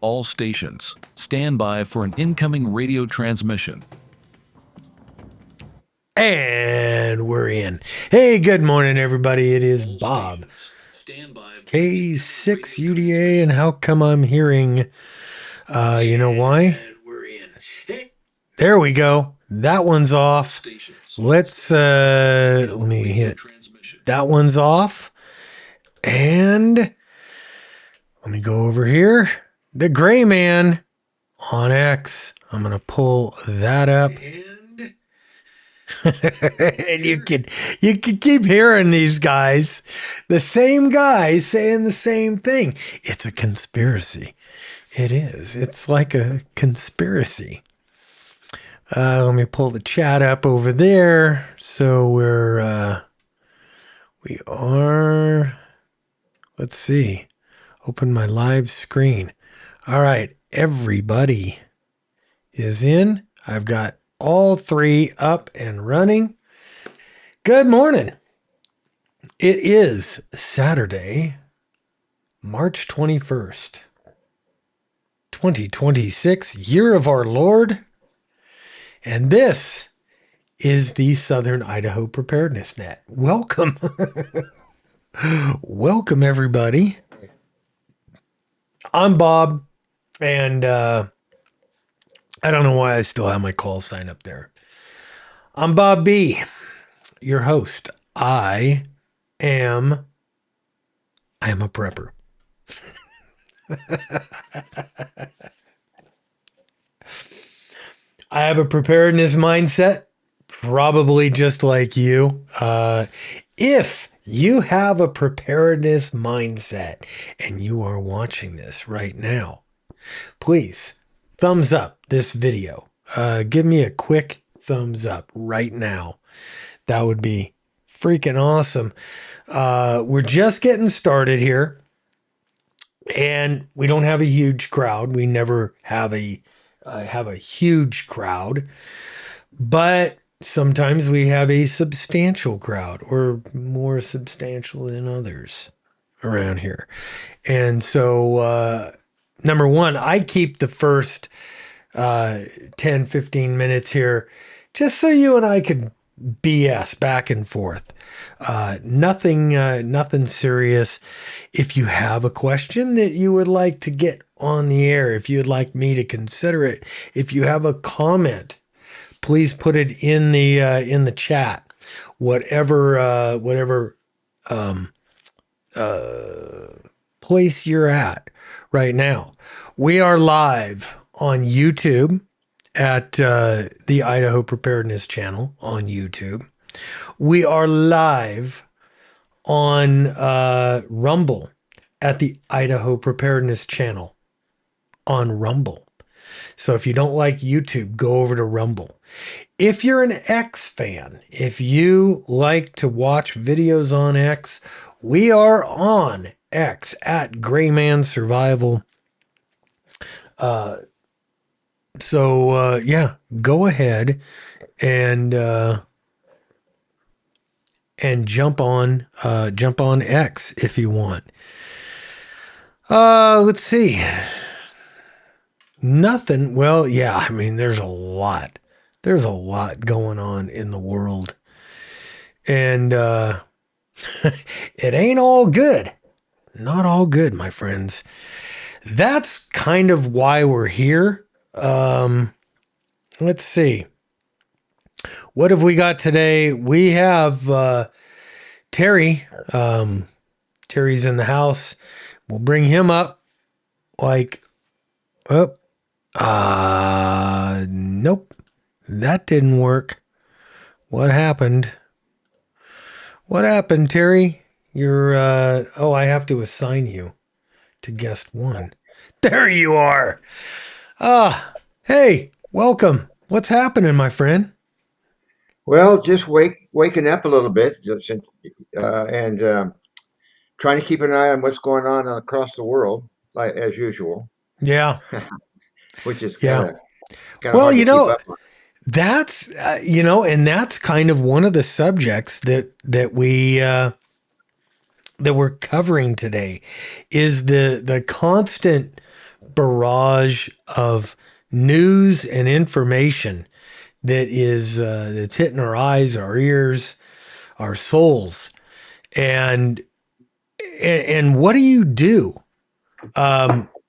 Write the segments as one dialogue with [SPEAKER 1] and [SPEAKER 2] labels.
[SPEAKER 1] All stations, stand by for an incoming radio transmission.
[SPEAKER 2] And we're in. Hey, good morning, everybody. It is Bob, K6UDA, and how come I'm hearing, you know why? There we go. That one's off. Let me hit. That one's off. And let me go over here. The Gray Man on X. I'm going to pull that up. And you can keep hearing these guys, the same guys saying the same thing. It's a conspiracy. It is. It's like a conspiracy. Let me pull the chat up over there. So we are, let's see, open my live screen. All right, everybody is in. I've got all three up and running. Good morning. It is Saturday, March 21st, 2026, year of our Lord. And this is the Southern Idaho Preparedness Net. Welcome. Welcome, everybody. I'm Bob, and I don't know why I still have my call sign up there. I'm Bob B, your host. I am a prepper. I have a preparedness mindset, probably just like you. If you have a preparedness mindset and you are watching this right now, please thumbs up this video. Give me a quick thumbs up right now. That would be freaking awesome. We're just getting started here, and we don't have a huge crowd. We never have a huge crowd, but sometimes we have a substantial crowd, or more substantial than others around here. And so, number one, I keep the first 10, 15 minutes here just so you and I could BS back and forth. Nothing serious. If you have a question that you would like to get on the air, if you'd like me to consider it, if you have a comment, please put it in the chat. Whatever place you're at right now. We are live on YouTube at the Idaho Preparedness channel on YouTube. We are live on Rumble at the Idaho Preparedness channel on Rumble. So if you don't like YouTube, go over to Rumble. If you're an X fan, if you like to watch videos on X, we are on X at Grayman Survival. Yeah, go ahead and jump on X if you want. Let's see. Nothing. Well, yeah, I mean, there's a lot going on in the world, and it ain't all good. Not all good, my friends. That's kind of why we're here. Let's see. What have we got today? We have Terry. Terry's in the house. We'll bring him up. Nope. That didn't work. What happened? What happened, Terry? You're, I have to assign you to guest one. There you are. Hey, welcome. What's happening, my friend?
[SPEAKER 3] Well, just waking up a little bit, and trying to keep an eye on what's going on across the world, like as usual.
[SPEAKER 2] Yeah.
[SPEAKER 3] Which is
[SPEAKER 2] Yeah.
[SPEAKER 3] kind of
[SPEAKER 2] Well,
[SPEAKER 3] hard to keep up on.
[SPEAKER 2] that's and that's kind of one of the subjects that we're covering today is the constant barrage of news and information that is that's hitting our eyes, our ears, our souls. And what do you do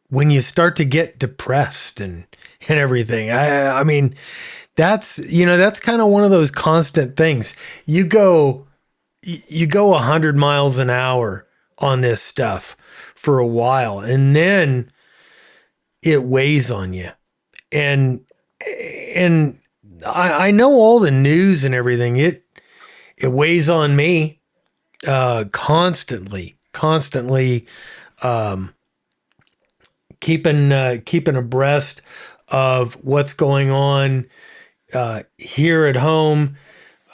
[SPEAKER 2] when you start to get depressed and everything? I mean, that's that's kind of one of those constant things. You go 100 miles an hour on this stuff for a while, and then it weighs on you. And I know all the news and everything. It weighs on me constantly keeping abreast of what's going on here at home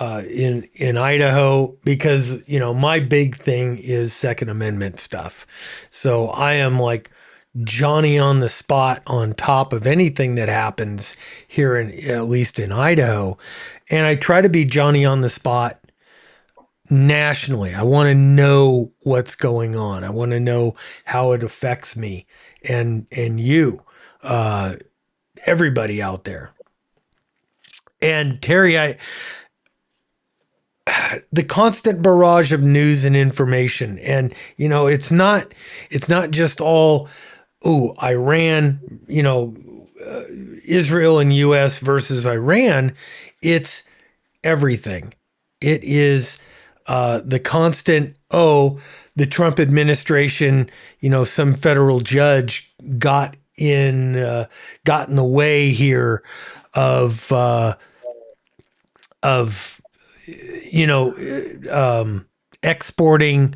[SPEAKER 2] in Idaho, because my big thing is Second Amendment stuff. So I am like Johnny on the spot on top of anything that happens here in at least in Idaho, and I try to be Johnny on the spot nationally. I want to know what's going on. I want to know how it affects me and you, uh, everybody out there. And Terry, the constant barrage of news and information, and it's not just all Iran, Israel and US versus Iran. It's everything. It is the constant, the Trump administration, some federal judge got in the way here of of exporting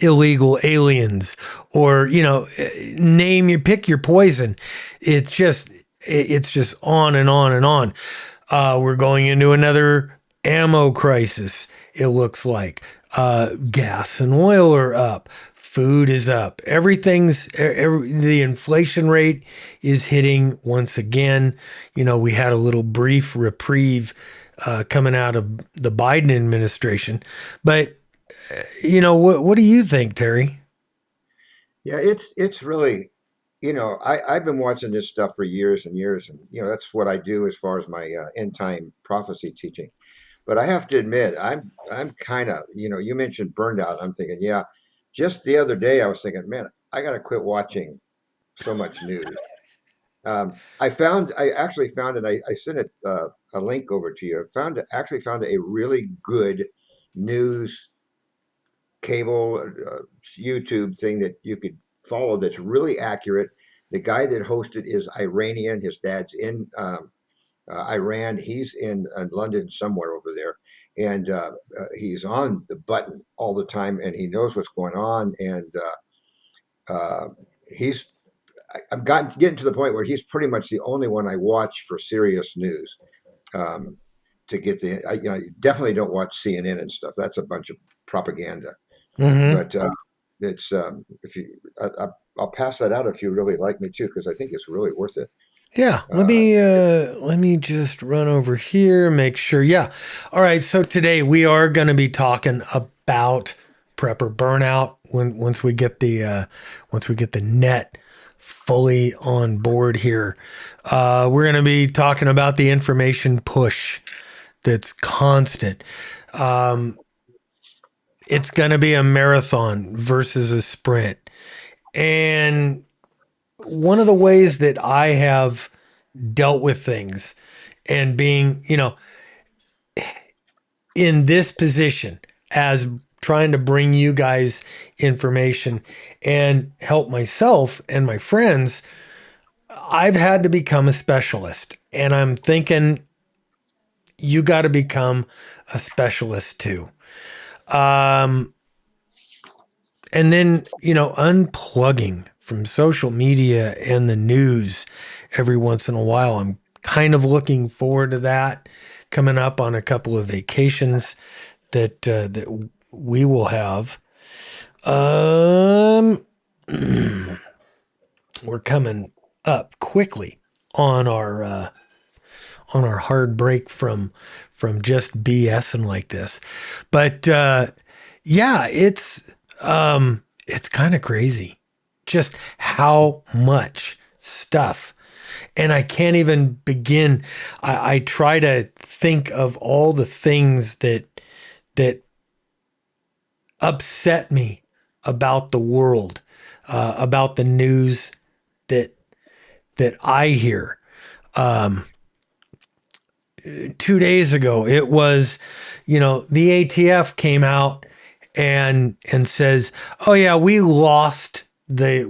[SPEAKER 2] illegal aliens, or pick your poison. It's just on and on and on. We're going into another ammo crisis. It looks like gas and oil are up. Food is up. The inflation rate is hitting once again. We had a little brief reprieve coming out of the Biden administration, but what do you think, Terry?
[SPEAKER 3] Yeah, it's really, I've been watching this stuff for years and years, and that's what I do as far as my end time prophecy teaching. But I have to admit, I'm kind of, you mentioned burned out. I'm thinking, yeah, just the other day I was thinking, man, I got to quit watching so much news. I actually found it. I sent a link over to you. Actually found a really good news cable YouTube thing that you could follow that's really accurate. The guy that hosted is Iranian. His dad's in Iran. He's in London somewhere over there, and he's on the button all the time, and he knows what's going on. And he's I've getting to the point where he's pretty much the only one I watch for serious news. Um, to get I definitely don't watch CNN and stuff. That's a bunch of propaganda.
[SPEAKER 2] Hmm.
[SPEAKER 3] But it's if you, I'll pass that out if you really like me too, because I think it's really worth it.
[SPEAKER 2] Yeah,
[SPEAKER 3] Uh,
[SPEAKER 2] let me just run over here, make sure. Yeah. All right, so today we are going to be talking about prepper burnout once we get the net fully on board here. We're going to be talking about the information push that's constant. Um, it's going to be a marathon versus a sprint. And one of the ways that I have dealt with things, and being, in this position as trying to bring you guys information and help myself and my friends, I've had to become a specialist. And I'm thinking you got to become a specialist too. Um, and then, unplugging from social media and the news every once in a while. I'm kind of looking forward to that, coming up on a couple of vacations that we will have. Um, we're coming up quickly on our hard break from just BSing like this. But yeah, it's kind of crazy just how much stuff. And I can't even begin. I try to think of all the things that upset me about the world, about the news that I hear. 2 days ago, it was, the ATF came out and says, "Oh yeah, we lost the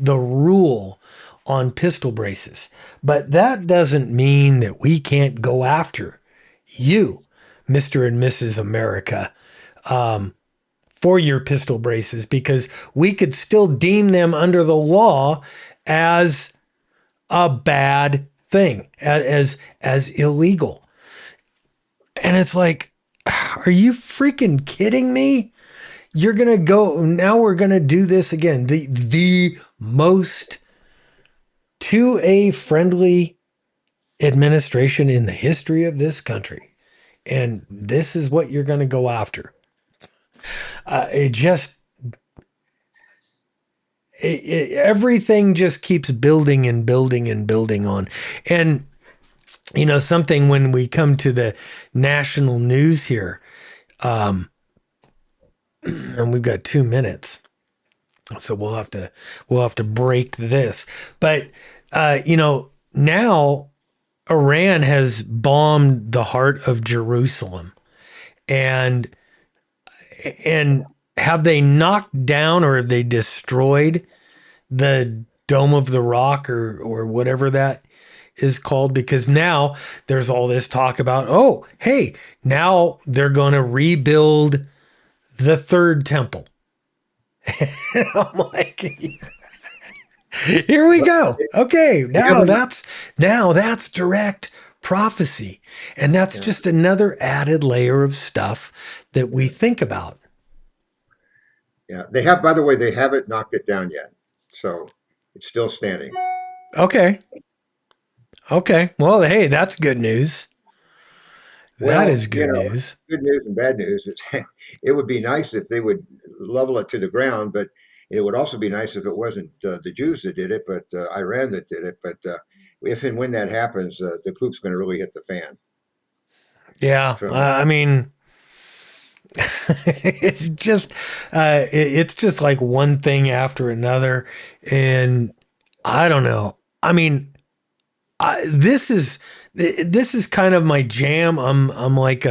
[SPEAKER 2] rule on pistol braces, but that doesn't mean that we can't go after you, Mr. and Mrs. America, for your pistol braces, because we could still deem them under the law as a bad thing, as illegal." And it's like, are you freaking kidding me? You're gonna go now. We're gonna do this again. The most 2A friendly administration in the history of this country, and this is what you're gonna go after. Everything just keeps building and building and building on. And something, when we come to the national news here, and we've got 2 minutes, so we'll have to break this. But now Iran has bombed the heart of Jerusalem, and have they knocked down, or have they destroyed the Dome of the Rock, or whatever that is called? Because now there's all this talk about, oh, hey, now they're going to rebuild the third temple. And I'm like, here we go. Okay, now that's direct prophecy, and that's just another added layer of stuff that we think about.
[SPEAKER 3] Yeah, they have. By the way, they haven't knocked it down yet, so it's still standing.
[SPEAKER 2] Okay. Well, hey, that's good news. That
[SPEAKER 3] Well,
[SPEAKER 2] is good news.
[SPEAKER 3] good news and bad news. It would be nice if they would level it to the ground, but it would also be nice if it wasn't the Jews that did it, but Iran that did it. But if and when that happens, the poop's going to really hit the fan.
[SPEAKER 2] Yeah,
[SPEAKER 3] So
[SPEAKER 2] I mean, it's just like one thing after another, and I don't know. I mean, this is kind of my jam. I'm like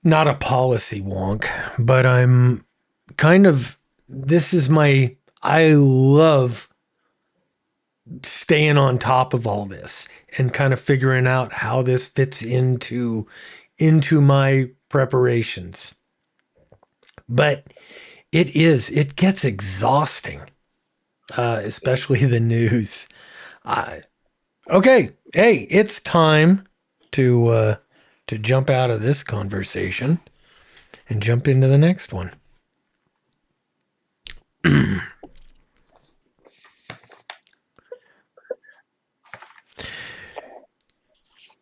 [SPEAKER 2] not a policy wonk, but I'm kind of, this is my, I love staying on top of all this and kind of figuring out how this fits into my preparations. But it gets exhausting, especially the news. Okay, hey, it's time to jump out of this conversation and jump into the next one.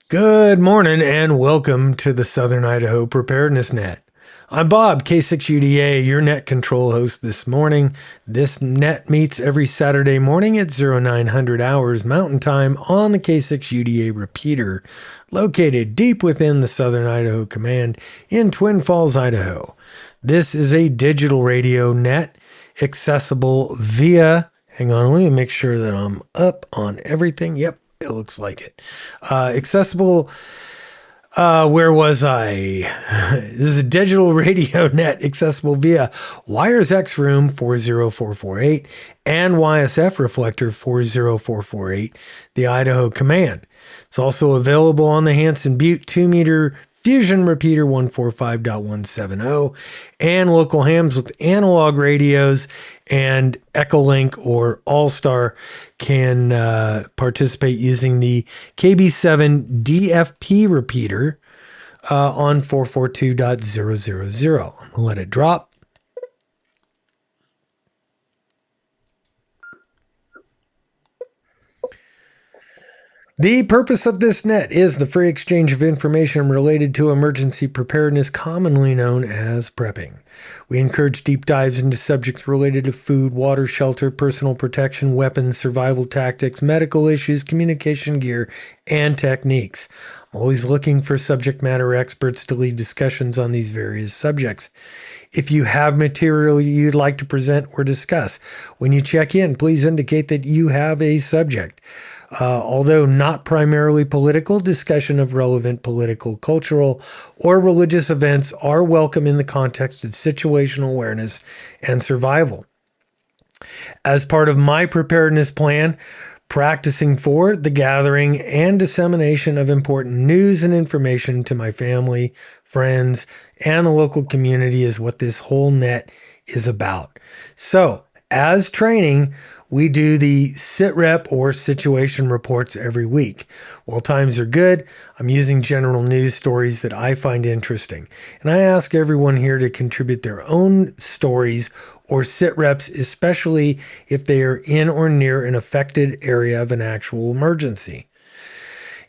[SPEAKER 2] Good morning and welcome to the Southern Idaho Preparedness Net. I'm Bob, K6UDA, your net control host this morning. This net meets every Saturday morning at 0900 hours Mountain Time on the K6UDA repeater, located deep within the Southern Idaho Command in Twin Falls, Idaho. This is a digital radio net accessible via, hang on, let me make sure that I'm up on everything. Yep, it looks like it. Accessible. Where was I? This is a digital radio net accessible via Wires X Room 40448 and YSF Reflector 40448, the Idaho Command. It's also available on the Hanson Butte 2-meter Fusion Repeater 145.170 and local hams with analog radios, and Echolink or All-Star can participate using the KB7 DFP repeater on 442.000. I'm going to let it drop. The purpose of this net is the free exchange of information related to emergency preparedness, commonly known as prepping. We encourage deep dives into subjects related to food, water, shelter, personal protection, weapons, survival tactics, medical issues, communication gear, and techniques. I'm always looking for subject matter experts to lead discussions on these various subjects. If you have material you'd like to present or discuss, when you check in, please indicate that you have a subject. Although not primarily political, discussion of relevant political, cultural, or religious events are welcome in the context of situational awareness and survival. As part of my preparedness plan, practicing for the gathering and dissemination of important news and information to my family, friends, and the local community is what this whole net is about. So, as training, we do the sit rep or situation reports every week. While times are good, I'm using general news stories that I find interesting. And I ask everyone here to contribute their own stories or sit reps, especially if they are in or near an affected area of an actual emergency.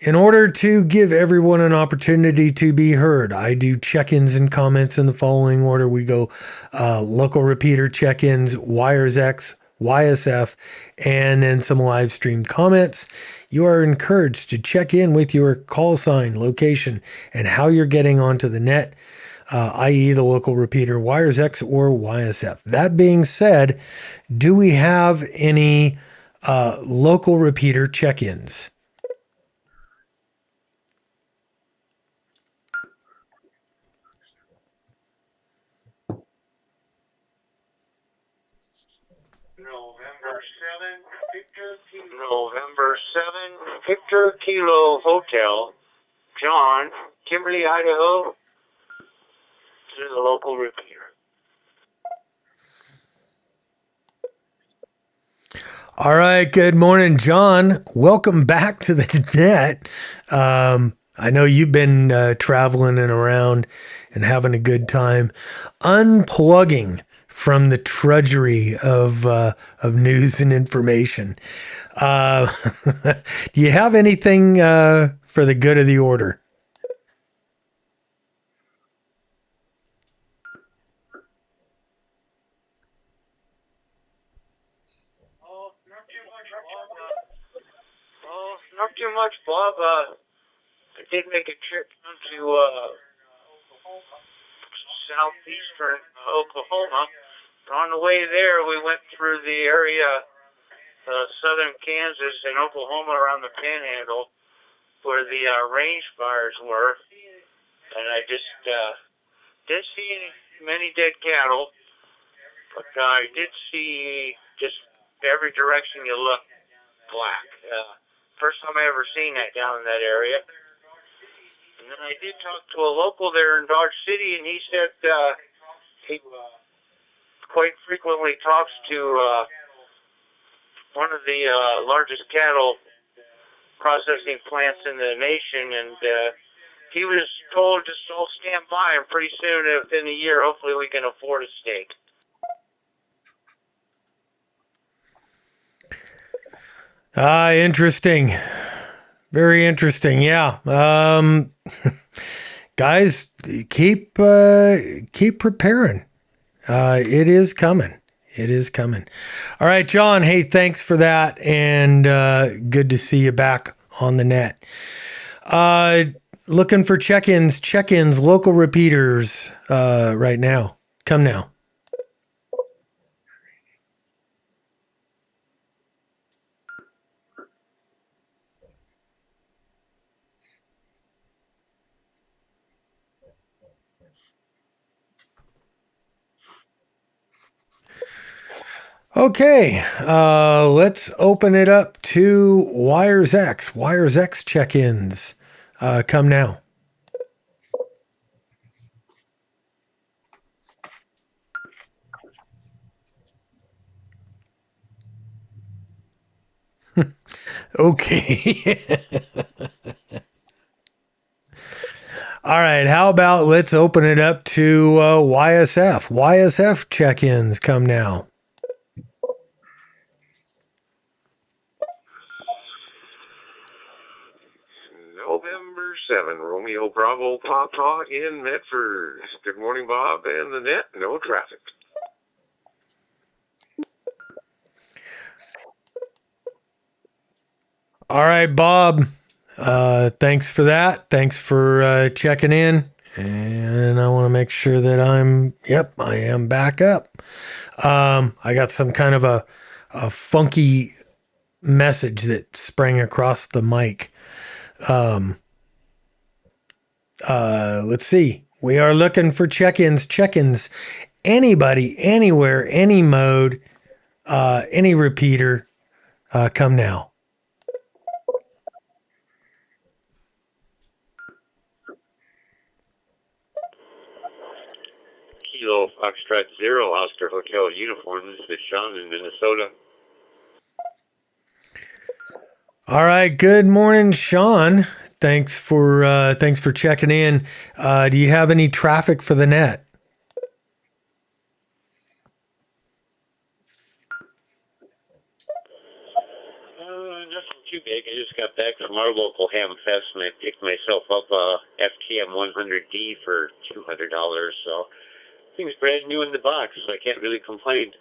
[SPEAKER 2] In order to give everyone an opportunity to be heard, I do check-ins and comments in the following order. We go local repeater check-ins, Wires X, YSF, and then some live stream comments. You are encouraged to check in with your call sign, location, and how you're getting onto the net, i.e. the local repeater, Wires X or YSF. That being said, do we have any local repeater check-ins?
[SPEAKER 4] November 7, Victor Kilo Hotel, John, Kimberly, Idaho, to the local repeater.
[SPEAKER 2] All right. Good morning, John. Welcome back to the net. I know you've been traveling and around and having a good time unplugging from the trudgery of news and information. Uh, do you have anything for the good of the order?
[SPEAKER 4] Not too much, Bob. I did make a trip down to southeastern Oklahoma. On the way there, we went through the area, southern Kansas and Oklahoma around the Panhandle, where the range fires were. And I just didn't see many dead cattle, but I did see just every direction you look, black. First time I ever seen that down in that area. And then I did talk to a local there in Dodge City, and he said he quite frequently talks to one of the largest cattle processing plants in the nation, and he was told just all stand by, and pretty soon, within a year, hopefully we can afford a steak.
[SPEAKER 2] Interesting. Very interesting. Yeah. Guys, keep preparing. It is coming. It is coming. All right, John. Hey, thanks for that, and good to see you back on the net. Looking for check-ins, local repeaters right now. Come now. Okay, let's open it up to Wires X. Wires X check-ins. Come now. Okay. All right, how about let's open it up to YSF. YSF check-ins. Come now.
[SPEAKER 5] November 7, Romeo Bravo Papa in Medford. Good morning, Bob and the net. No traffic.
[SPEAKER 2] All right, Bob. Thanks for that. Thanks for checking in. And I want to make sure that I am back up. I got some kind of a funky message that sprang across the mic. Let's see. We are looking for check-ins. Anybody, anywhere, any mode, any repeater, come now.
[SPEAKER 5] Kilo Foxtrot 0, Oscar Hotel uniform. This is Sean in Minnesota.
[SPEAKER 2] All right. Good morning, Sean. Thanks for checking in. Do you have any traffic for the net?
[SPEAKER 5] Nothing too big. I just got back from our local ham fest and I picked myself up a FTM 100D for $200. So things brand new in the box, so I can't really complain.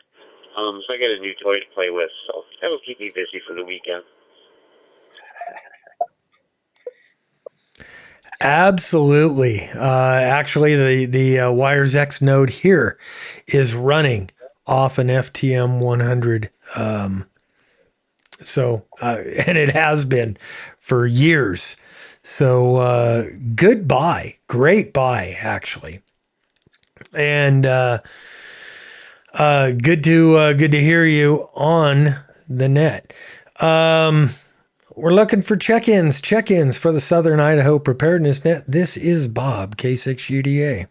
[SPEAKER 5] So I got a new toy to play with, so that'll keep me busy for the weekend.
[SPEAKER 2] Absolutely. Actually, the Wires X node here is running off an FTM 100. And it has been for years. So good buy, great buy, actually. And good to hear you on the net. We're looking for check-ins for the Southern Idaho Preparedness Net. This is Bob, K6UDA.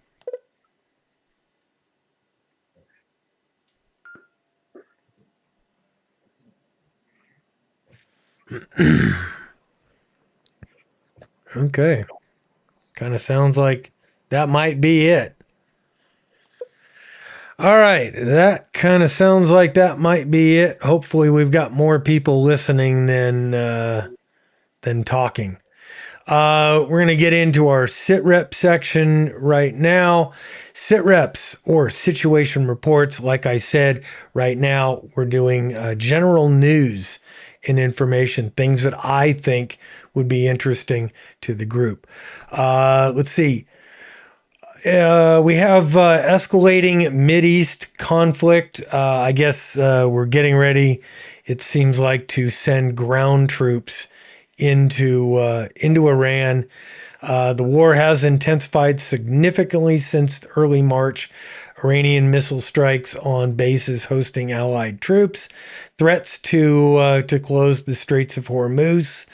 [SPEAKER 2] Okay. Kind of sounds like that might be it. All right. That kind of sounds like that might be it. Hopefully we've got more people listening than talking. We're going to get into our sit rep section right now. Sit reps or situation reports. Like I said, right now we're doing general news and information, things that I think would be interesting to the group. Let's see. We have escalating Mideast conflict. I guess we're getting ready, it seems like, to send ground troops into Iran. The war has intensified significantly since early March. Iranian missile strikes on bases hosting Allied troops, threats to close the Straits of Hormuz.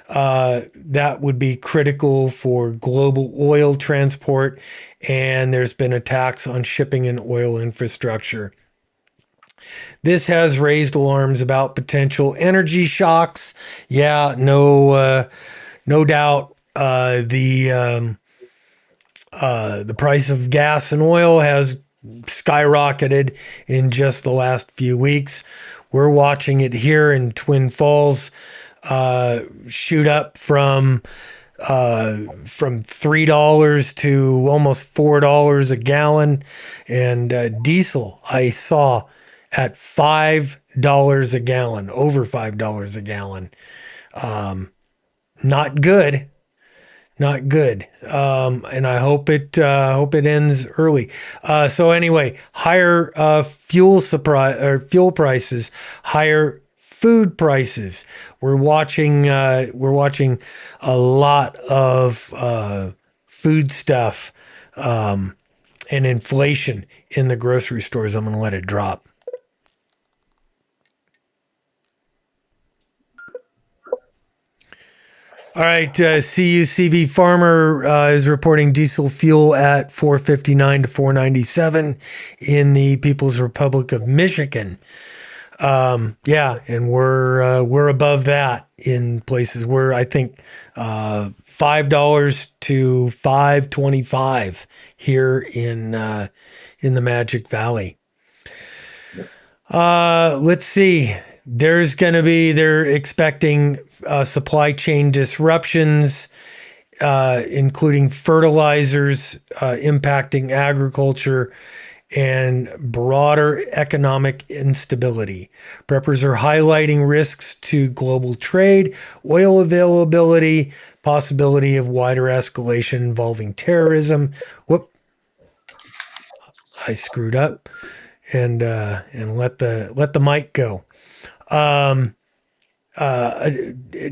[SPEAKER 2] That would be critical for global oil transport, and there's been attacks on shipping and oil infrastructure. This has raised alarms about potential energy shocks. Yeah, no doubt. The price of gas and oil has skyrocketed in just the last few weeks. We're watching it here in Twin Falls shoot up from $3 to almost $4 a gallon, and diesel I saw at $5 a gallon, over $5 a gallon. Not good. Not good. And I hope it ends early. So anyway, higher fuel prices, higher food prices. We're watching a lot of food stuff and inflation in the grocery stores. I'm going to let it drop. All right, CUCV Farmer is reporting diesel fuel at $4.59 to $4.97 in the People's Republic of Michigan. Yeah, and we're above that in places where I think $5 to $5.25 here in the Magic Valley. Let's see. They're expecting supply chain disruptions including fertilizers impacting agriculture and broader economic instability. Preppers are highlighting risks to global trade, oil availability, possibility of wider escalation involving terrorism. Whoop, I screwed up and let the mic go.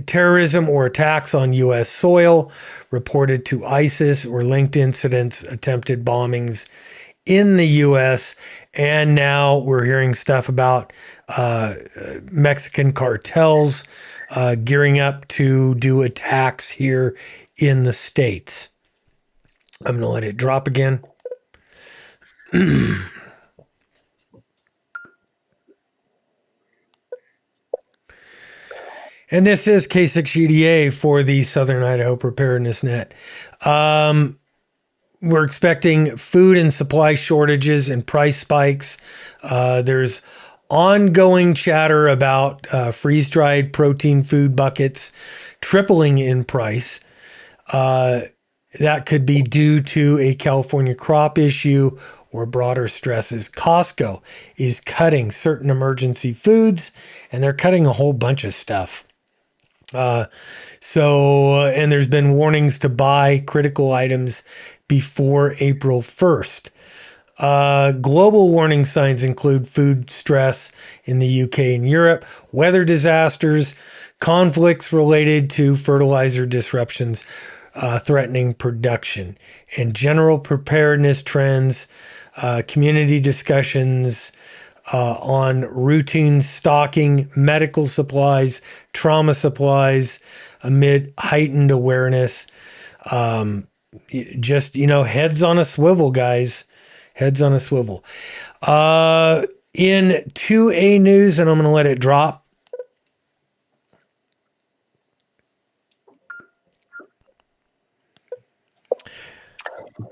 [SPEAKER 2] Terrorism or attacks on U.S. soil reported to ISIS or linked incidents, attempted bombings in the U.S. And now we're hearing stuff about Mexican cartels gearing up to do attacks here in the States. I'm going to let it drop again. And this is K6EDA for the Southern Idaho Preparedness Net. We're expecting food and supply shortages and price spikes. There's ongoing chatter about freeze-dried protein food buckets tripling in price. That could be due to a California crop issue or broader stresses. Costco is cutting certain emergency foods, and they're cutting a whole bunch of stuff. And there's been warnings to buy critical items before April 1st. Global warning signs include food stress in the UK and Europe, weather disasters, conflicts related to fertilizer disruptions threatening production, and general preparedness trends, community discussions on routine stocking, medical supplies, trauma supplies amid heightened awareness. Just, heads on a swivel, guys. Heads on a swivel. In 2A news, and I'm going to let it drop.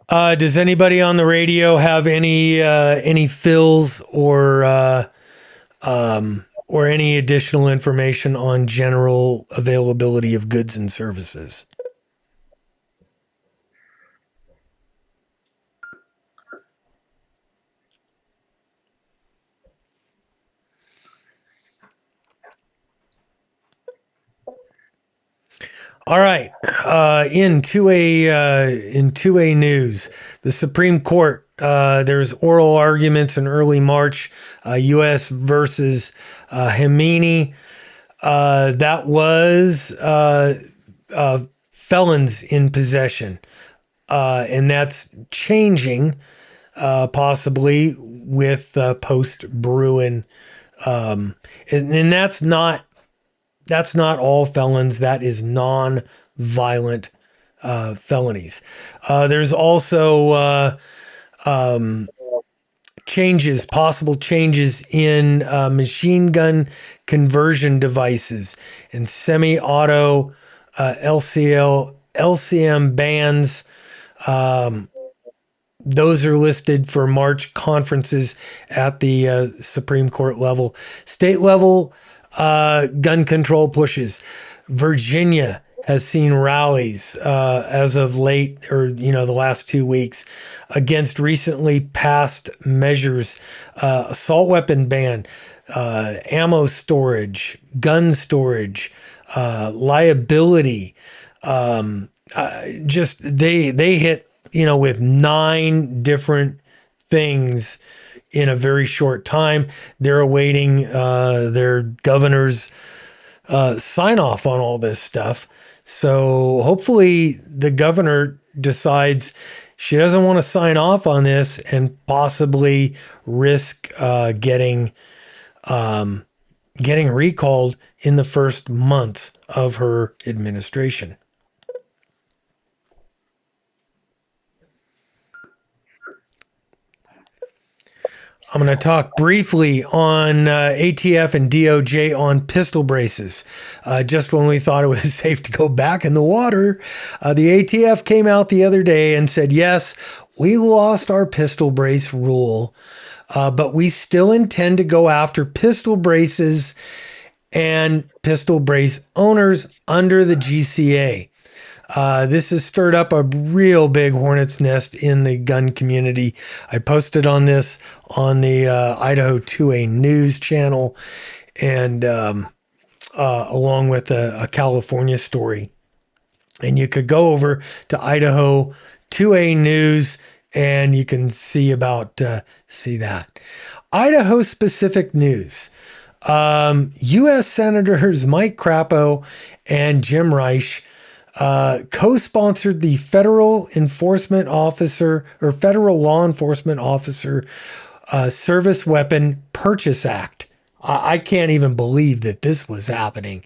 [SPEAKER 2] Does anybody on the radio have any fills or any additional information on general availability of goods and services? All right. In 2A news, the Supreme Court, there's oral arguments in early March, U.S. versus Hemini. That was felons in possession. And that's changing possibly with post-Bruin. And that's not all felons. That is non-violent felonies. There's also possible changes in machine gun conversion devices and semi-auto LCM bans. Those are listed for March conferences at the Supreme Court level. State level gun control pushes. Virginia has seen rallies as of late, or the last 2 weeks, against recently passed measures: assault weapon ban, ammo storage, gun storage, liability. Just they hit with 9 different things in a very short time. They're awaiting their governor's sign off on all this stuff. So hopefully the governor decides she doesn't want to sign off on this and possibly risk getting recalled in the first months of her administration. I'm going to talk briefly on ATF and DOJ on pistol braces. Just when we thought it was safe to go back in the water, the ATF came out the other day and said, yes, we lost our pistol brace rule, but we still intend to go after pistol braces and pistol brace owners under the GCA. This has stirred up a real big hornet's nest in the gun community. I posted on this on the Idaho 2A news channel, and along with a California story. And you could go over to Idaho 2A news, and you can see that. Idaho specific news. U.S. Senators Mike Crapo and Jim Reich co-sponsored the Federal Law Enforcement Officer Service Weapon Purchase Act. I can't even believe that this was happening.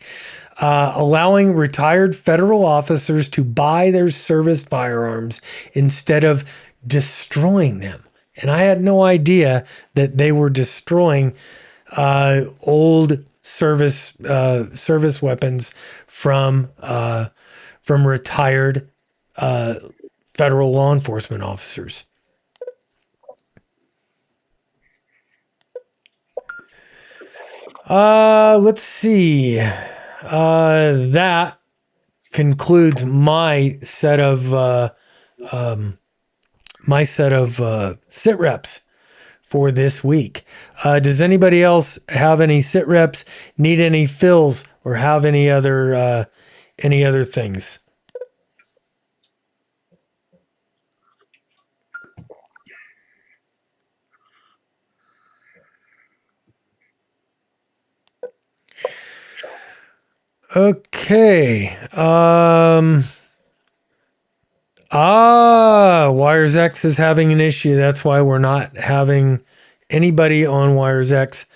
[SPEAKER 2] Allowing retired federal officers to buy their service firearms instead of destroying them. And I had no idea that they were destroying old service weapons from retired federal law enforcement officers. Let's see. That concludes my set of sit reps for this week. Does anybody else have any sit reps, need any fills, or have any other things? Okay. Wires X is having an issue. That's why we're not having anybody on Wires X.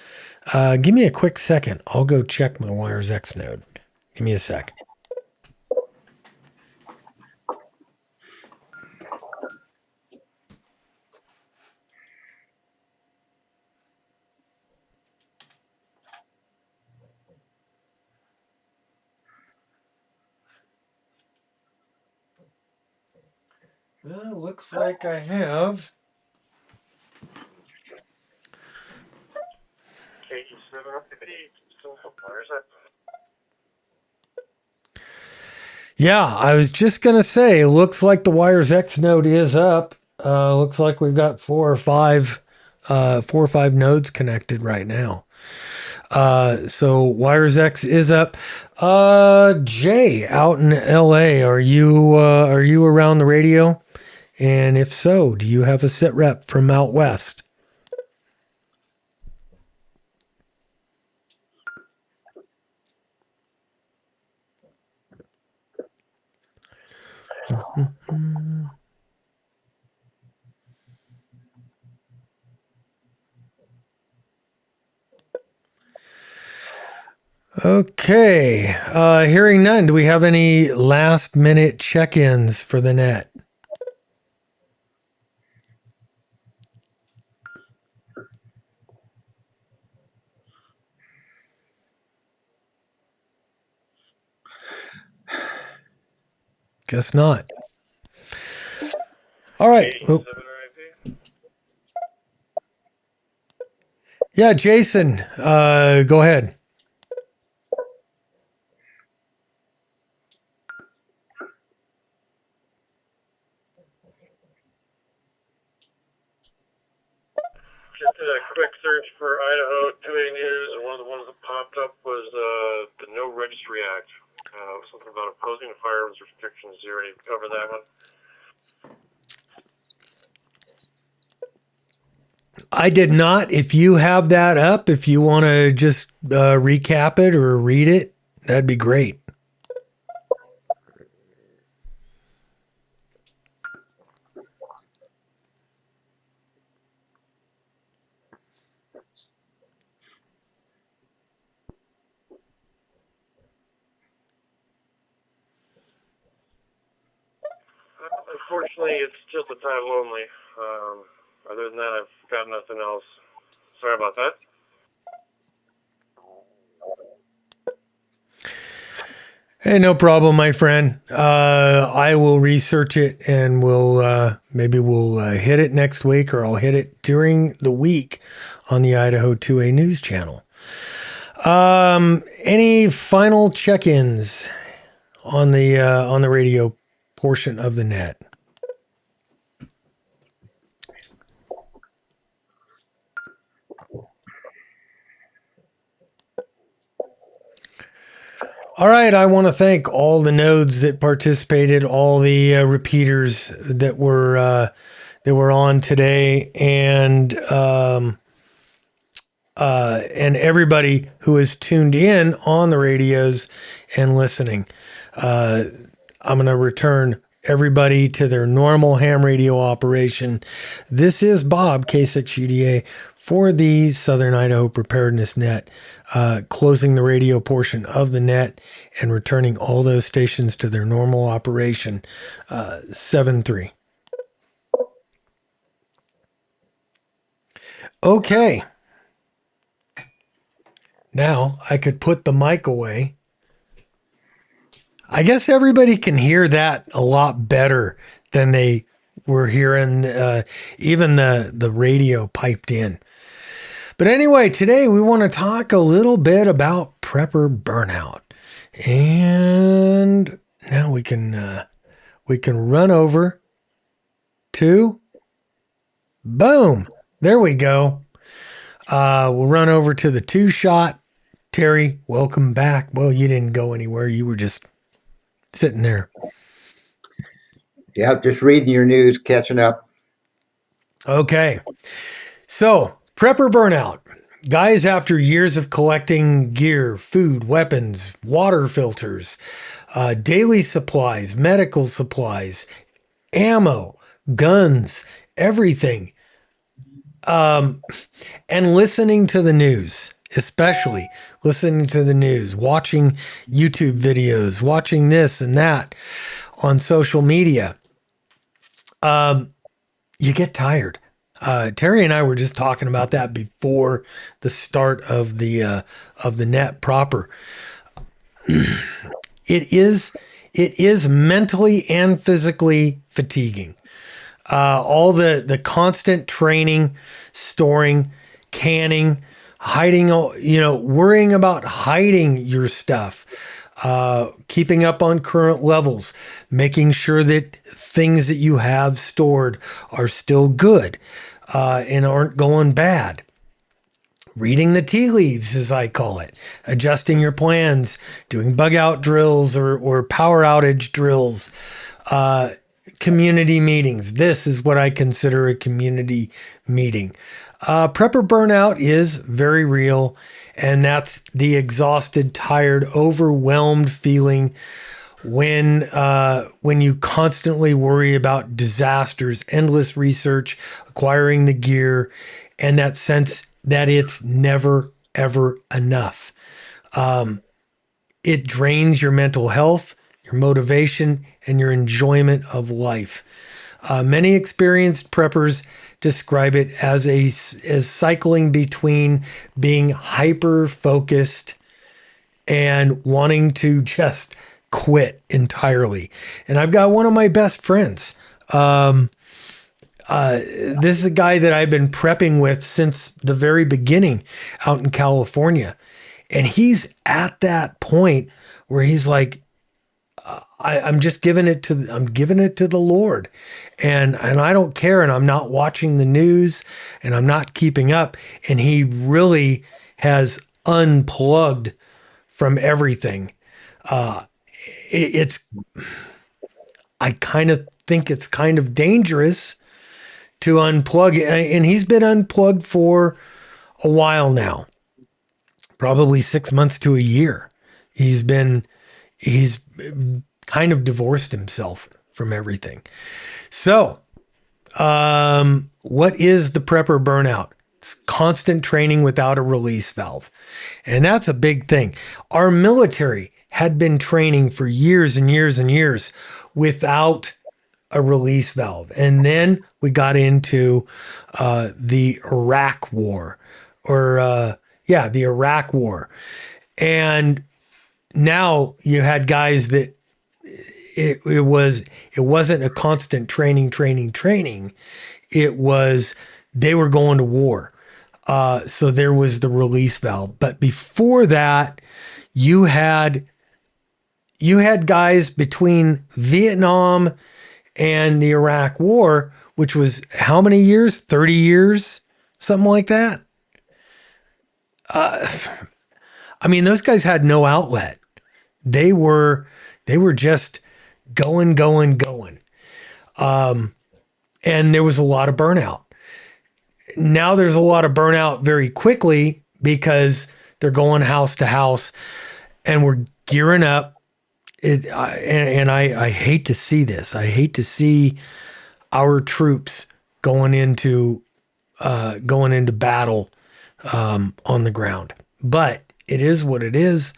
[SPEAKER 2] Give me a quick second. I'll go check my Wires X node. Give me a sec. Well, looks like I have. Yeah, I was just going to say, looks like the Wires X node is up. Looks like we've got four or five nodes connected right now. So Wires X is up. Jay out in LA, are you around the radio? And if so, do you have a sit rep from out west? Okay. Hearing none, do we have any last minute check-ins for the net? Guess not. All right. Yeah, Jason, go ahead.
[SPEAKER 6] Just did a quick search for Idaho 2A News, and one of the ones that popped up was the No Registry Act. Something about opposing firearms restrictions. You already covered that one?
[SPEAKER 2] I did not. If you have that up, if you want to just recap it or read it, that'd be great.
[SPEAKER 6] Unfortunately, it's just a title only. Other than that, I've got nothing else. Sorry about that.
[SPEAKER 2] Hey, no problem, my friend. I will research it, and maybe we'll hit it next week, or I'll hit it during the week on the Idaho 2A News channel. Any final check-ins on the radio portion of the net. All right, I want to thank all the nodes that participated, all the repeaters that were on today, and everybody who is tuned in on the radios and listening. I'm going to return everybody to their normal ham radio operation. This is Bob, K6UDA, for the Southern Idaho Preparedness Net, closing the radio portion of the net and returning all those stations to their normal operation. 7-3. Okay. Now I could put the mic away. I guess everybody can hear that a lot better than they were hearing, even the radio piped in. But anyway, today we want to talk a little bit about prepper burnout. And now we can run over to, boom, there we go. We'll run over to the 2-shot. Terry, welcome back. Well, you didn't go anywhere. You were just sitting there.
[SPEAKER 3] Yeah, just reading your news, catching up.
[SPEAKER 2] Okay. So, prepper burnout. Guys, after years of collecting gear, food, weapons, water filters, daily supplies, medical supplies, ammo, guns, everything, and listening to the news, especially listening to the news, watching YouTube videos, watching this and that on social media, you get tired. Terry and I were just talking about that before the start of the net proper. It is mentally and physically fatiguing. All the constant training, storing, canning, hiding, worrying about hiding your stuff, keeping up on current levels, making sure that things that you have stored are still good and aren't going bad. Reading the tea leaves, as I call it, adjusting your plans, doing bug out drills or power outage drills, community meetings. This is what I consider a community meeting. Prepper burnout is very real, and that's the exhausted, tired, overwhelmed feeling when you constantly worry about disasters, endless research, acquiring the gear, and that sense that it's never, ever enough. It drains your mental health, your motivation, and your enjoyment of life. Many experienced preppers describe it as cycling between being hyper-focused and wanting to just quit entirely. And I've got one of my best friends. This is a guy that I've been prepping with since the very beginning out in California. And he's at that point where he's like, I'm giving it to the Lord, and I don't care, and I'm not watching the news, and I'm not keeping up. And he really has unplugged from everything. I kind of think it's kind of dangerous to unplug, and he's been unplugged for a while now, probably 6 months to a year. He's kind of divorced himself from everything. So, what is the prepper burnout? It's constant training without a release valve. And that's a big thing. Our military had been training for years and years and years without a release valve. And then we got into the Iraq War, the Iraq War. And now you had guys that it wasn't a constant training. It was, they were going to war. So there was the release valve. But before that, you had you had guys between Vietnam and the Iraq War, which was how many years? 30 years, something like that. I mean, those guys had no outlet. They were just going, going, going. And there was a lot of burnout. Now there's a lot of burnout very quickly because they're going house to house and we're gearing up. I hate to see this. I hate to see our troops going into battle on the ground. But it is what it is.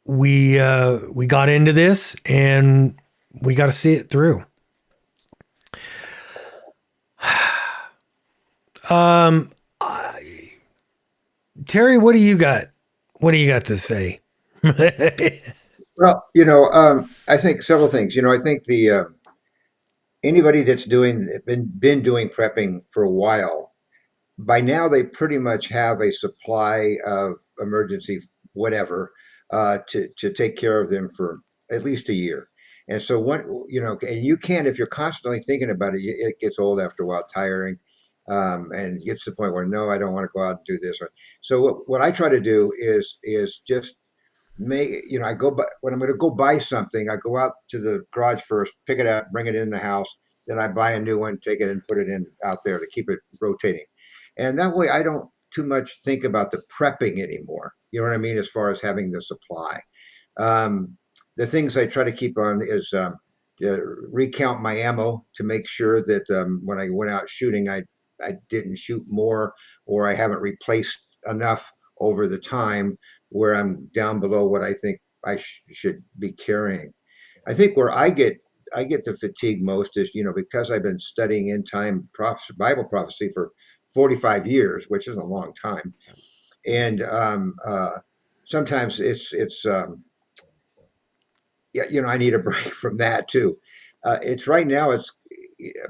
[SPEAKER 2] We got into this and we got to see it through. Terry, what do you got? What do you got to say?
[SPEAKER 3] Well, I think several things. I think the anybody that's been doing prepping for a while, by now they pretty much have a supply of emergency whatever to take care of them for at least a year. And so and you can, if you're constantly thinking about it, it gets old after a while, tiring, and gets to the point where no, I don't want to go out and do this. So what I try to do is just I go buy when I'm going to go buy something, I go out to the garage first, pick it up, bring it in the house, then I buy a new one, take it and put it in out there to keep it rotating. And that way I don't too much think about the prepping anymore. You know what I mean? As far as having the supply. Um, the things I try to keep on is recount my ammo to make sure that when I went out shooting, I didn't shoot more or I haven't replaced enough over the time where I'm down below what I think I should be carrying. I think where I get the fatigue most is because I've been studying end time Bible prophecy for 45 years, which is a long time, and sometimes it's yeah, I need a break from that too. It's right now. It's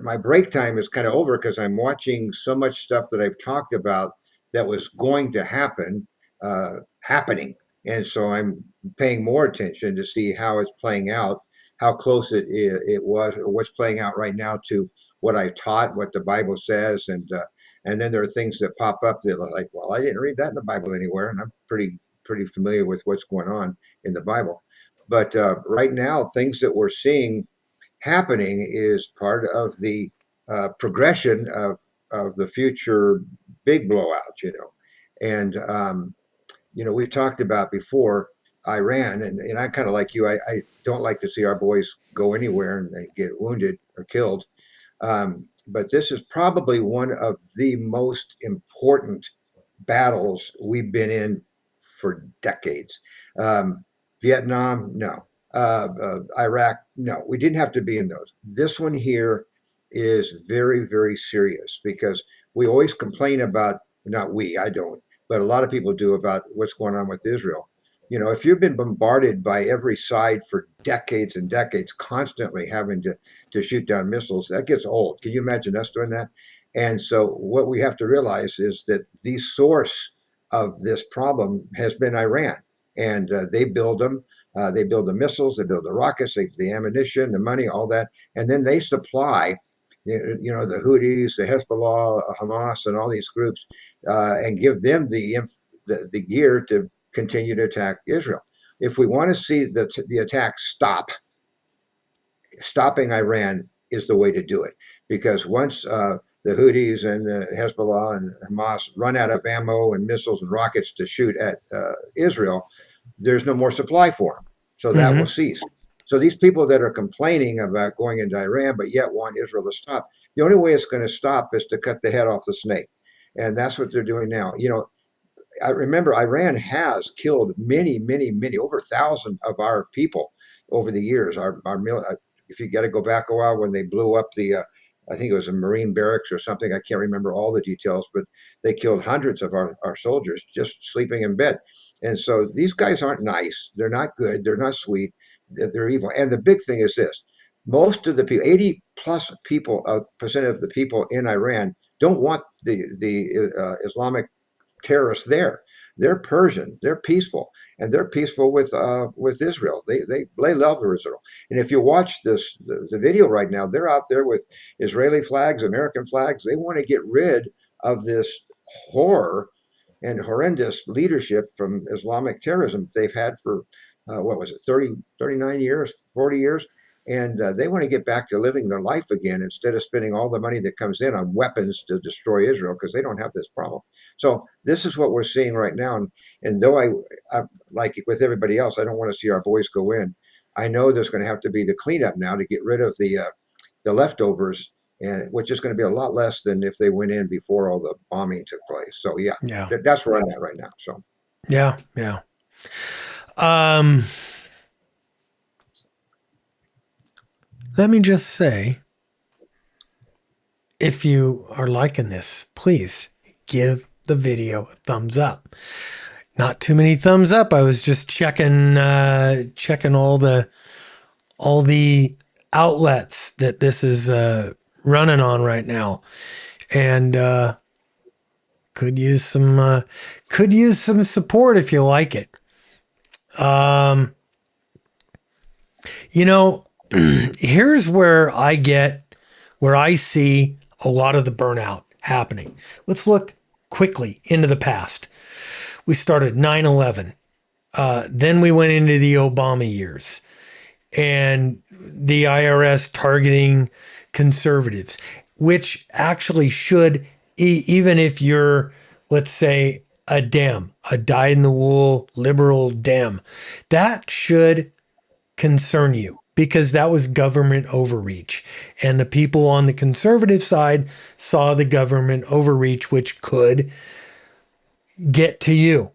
[SPEAKER 3] my break time is kind of over because I'm watching so much stuff that I've talked about that was going to happen, happening, and so I'm paying more attention to see how it's playing out, how close it was, or what's playing out right now to what I taught, what the Bible says, and then there are things that pop up that are like, well, I didn't read that in the Bible anywhere, and I'm pretty familiar with what's going on in the Bible. But right now, things that we're seeing happening is part of the progression of the future big blowout. And we've talked about before Iran, and I kind of like you. I don't like to see our boys go anywhere and they get wounded or killed. But this is probably one of the most important battles we've been in for decades. Um, Vietnam, no. Iraq, no. We didn't have to be in those. This one here is very, very serious because we always complain about, not we, I don't, but a lot of people do about what's going on with Israel. If you've been bombarded by every side for decades and decades, constantly having to shoot down missiles, that gets old. Can you imagine us doing that? And so, what we have to realize is that the source of this problem has been Iran, and they build them. They build the missiles, they build the rockets, the ammunition, the money, all that, and then they supply, the Houthis, the Hezbollah, Hamas, and all these groups, and give them the gear to continue to attack Israel. If we want to see the attack stop, stopping Iran is the way to do it. Because once the Houthis and the Hezbollah and Hamas run out of ammo and missiles and rockets to shoot at Israel, there's no more supply for them. So that will
[SPEAKER 2] Mm-hmm.
[SPEAKER 3] cease. So these people that are complaining about going into Iran but yet want Israel to stop, the only way it's going to stop is to cut the head off the snake. And that's what they're doing now. I remember Iran has killed many, many, many, over 1,000 of our people over the years. If you got to go back a while when they blew up I think it was a Marine barracks or something. I can't remember all the details, but they killed hundreds of our soldiers just sleeping in bed. And so these guys aren't nice. They're not good. They're not sweet. They're evil. And the big thing is this: most of the people, 80 plus percent of the people in Iran don't want the Islamic terrorists there. They're Persian, they're peaceful, and they're peaceful with Israel. They love Israel. And if you watch the video right now, they're out there with Israeli flags, American flags. They want to get rid of this horror and horrendous leadership from Islamic terrorism they've had for what was it, 30, 39 years, 40 years. And they want to get back to living their life again instead of spending all the money that comes in on weapons to destroy Israel because they don't have this problem. So this is what we're seeing right now. And though I like with everybody else, I don't want to see our boys go in. I know there's going to have to be the cleanup now to get rid of the leftovers, and which is going to be a lot less than if they went in before all the bombing took place. So yeah,
[SPEAKER 2] Yeah.
[SPEAKER 3] that's where I'm at right now. So
[SPEAKER 2] Yeah. Yeah. Let me just say, if you are liking this, please give the video a thumbs up. Not too many thumbs up. I was just checking all the outlets that this is running on right now, and could use some support if you like it. Here's where I see a lot of the burnout happening. Let's look quickly into the past. We started 9/11. Then we went into the Obama years and the IRS targeting conservatives, which actually should, even if you're, let's say, a Dem, a dyed-in-the-wool liberal Dem, that should concern you because that was government overreach. And the people on the conservative side saw the government overreach, which could get to you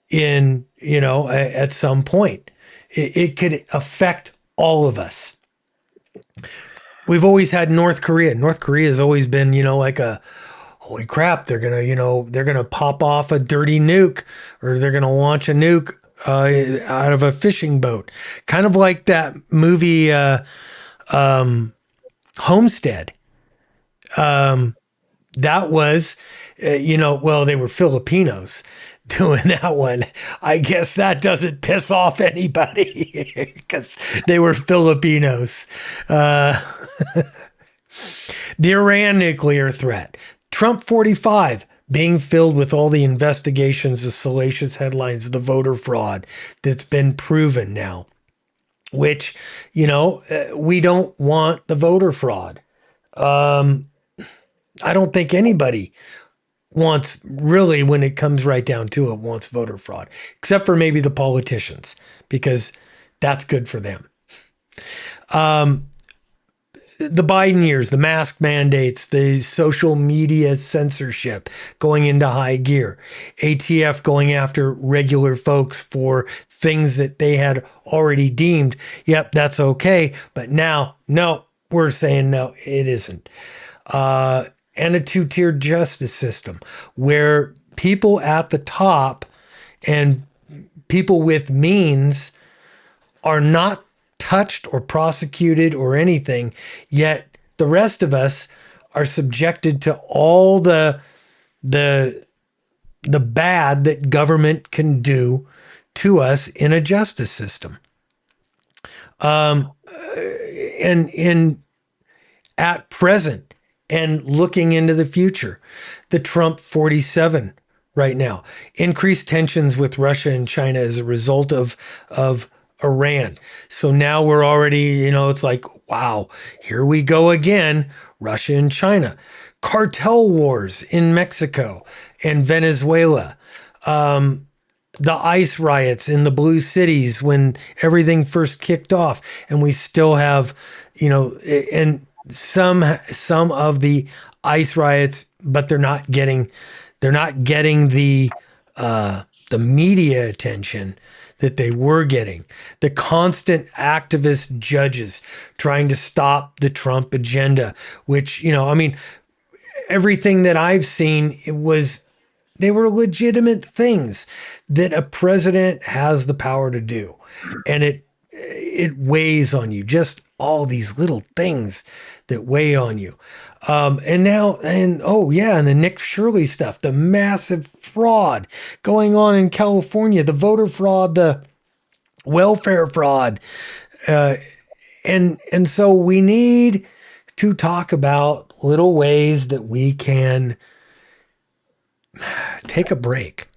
[SPEAKER 2] at some point. It could affect all of us. We've always had North Korea. North Korea has always been, like a, holy crap, they're gonna pop off a dirty nuke, or they're gonna launch a nuke out of a fishing boat, kind of like that movie Homestead. That was, well, they were Filipinos doing that one. I guess that doesn't piss off anybody because they were Filipinos. The Iran nuclear threat. Trump 45 being filled with all the investigations, the salacious headlines, the voter fraud that's been proven now, which, we don't want the voter fraud. I don't think anybody wants, really, when it comes right down to it, wants voter fraud, except for maybe the politicians, because that's good for them. The Biden years, the mask mandates, the social media censorship going into high gear, ATF going after regular folks for things that they had already deemed, yep, that's okay. But now, no, we're saying no, it isn't. And a two-tiered justice system where people at the top and people with means are not touched or prosecuted or anything, yet the rest of us are subjected to all the bad that government can do to us in a justice system. And at present and looking into the future, the Trump 47 right now, increased tensions with Russia and China as a result of Iran. So now we're already, it's like, wow, here we go again, Russia and China. Cartel wars in Mexico and Venezuela. The ICE riots in the blue cities when everything first kicked off. And we still have, and some of the ICE riots, but they're not getting the media attention that they were getting. The constant activist judges trying to stop the Trump agenda, which, everything that I've seen, they were legitimate things that a president has the power to do. And it weighs on you. Just all these little things that weigh on you. And the Nick Shirley stuff, the massive fraud going on in California, the voter fraud, the welfare fraud. And so we need to talk about little ways that we can take a break.